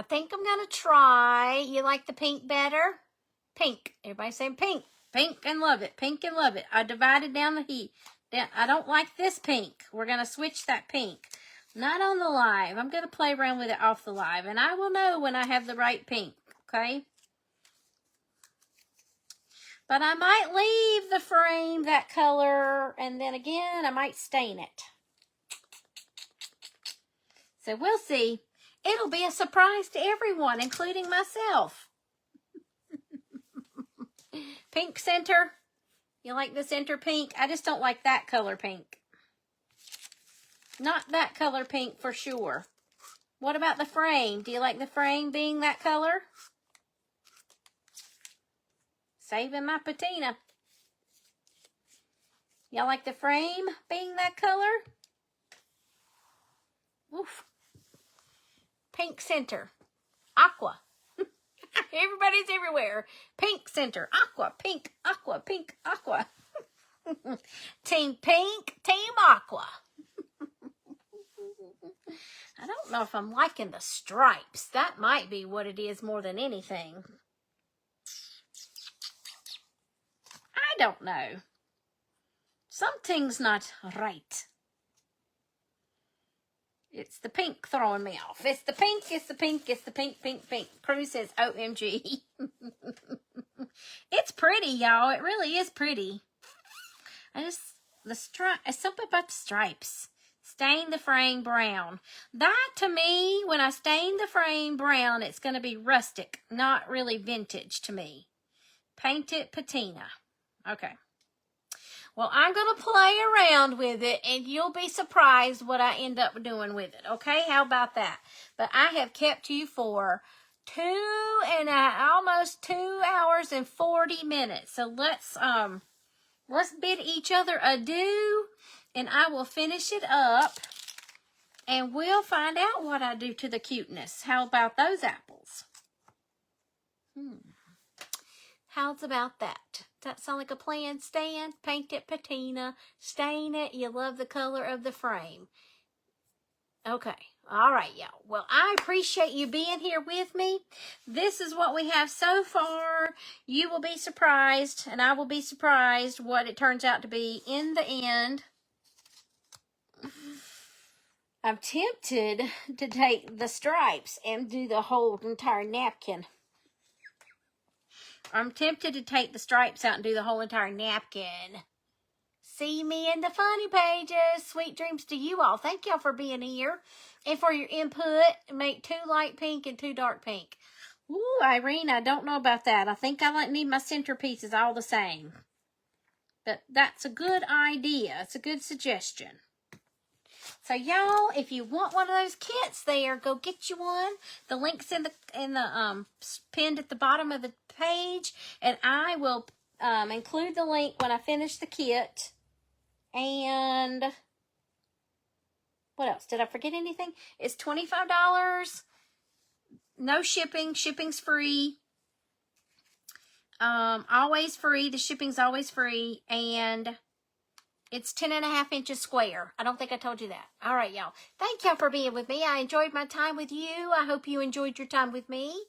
I think I'm going to try. You like the pink better? Pink. Everybody saying pink. Pink and love it. Pink and love it. I divided down the heat. I don't like this pink. We're going to switch that pink. Not on the live. I'm going to play around with it off the live. And I will know when I have the right pink. Okay? But I might leave the frame that color. And then again, I might stain it. So we'll see. It'll be a surprise to everyone, including myself. Pink center. You like the center pink? I just don't like that color pink. Not that color pink for sure. What about the frame? Do you like the frame being that color? Saving my patina. Y'all like the frame being that color? Oof. Pink center. Aqua. Everybody's everywhere. Pink center. Aqua. Pink. Aqua. Pink. Aqua. Team pink. Team aqua. I don't know if I'm liking the stripes. That might be what it is more than anything. I don't know. Something's not right. It's the pink throwing me off. It's the pink, it's the pink, it's the pink, pink, pink. Cruz says, OMG. It's pretty, y'all. It really is pretty. It's something about the stripes. Stain the frame brown. That, to me, when I stain the frame brown, it's going to be rustic, not really vintage to me. Paint it patina. Okay. Well, I'm going to play around with it, and you'll be surprised what I end up doing with it. Okay? How about that? But I have kept you for almost 2 hours and 40 minutes. So let's bid each other adieu, and I will finish it up, and we'll find out what I do to the cuteness. How about those apples? How's about that? Does that sound like a plan, Stan? Paint it patina, stain it. You love the color of the frame. Okay. All right, y'all. Well, I appreciate you being here with me. This is what we have so far. You will be surprised, and I will be surprised what it turns out to be in the end. I'm tempted to take the stripes and do the whole entire napkin. I'm tempted to take the stripes out and do the whole entire napkin. See me in the funny pages. Sweet dreams to you all. Thank y'all for being here and for your input. Make 2 light pink and 2 dark pink. Ooh, Irene, I don't know about that. I think I need my centerpieces all the same. But that's a good idea. It's a good suggestion. So y'all, if you want one of those kits there, go get you one. The link's in the pinned at the bottom of the page, and I will include the link when I finish the kit. And what else? Did I forget anything? It's $25. No shipping. Shipping's free. Always free. The shipping's always free, and it's 10.5 inches square. I don't think I told you that. All right, y'all. Thank y'all for being with me. I enjoyed my time with you. I hope you enjoyed your time with me.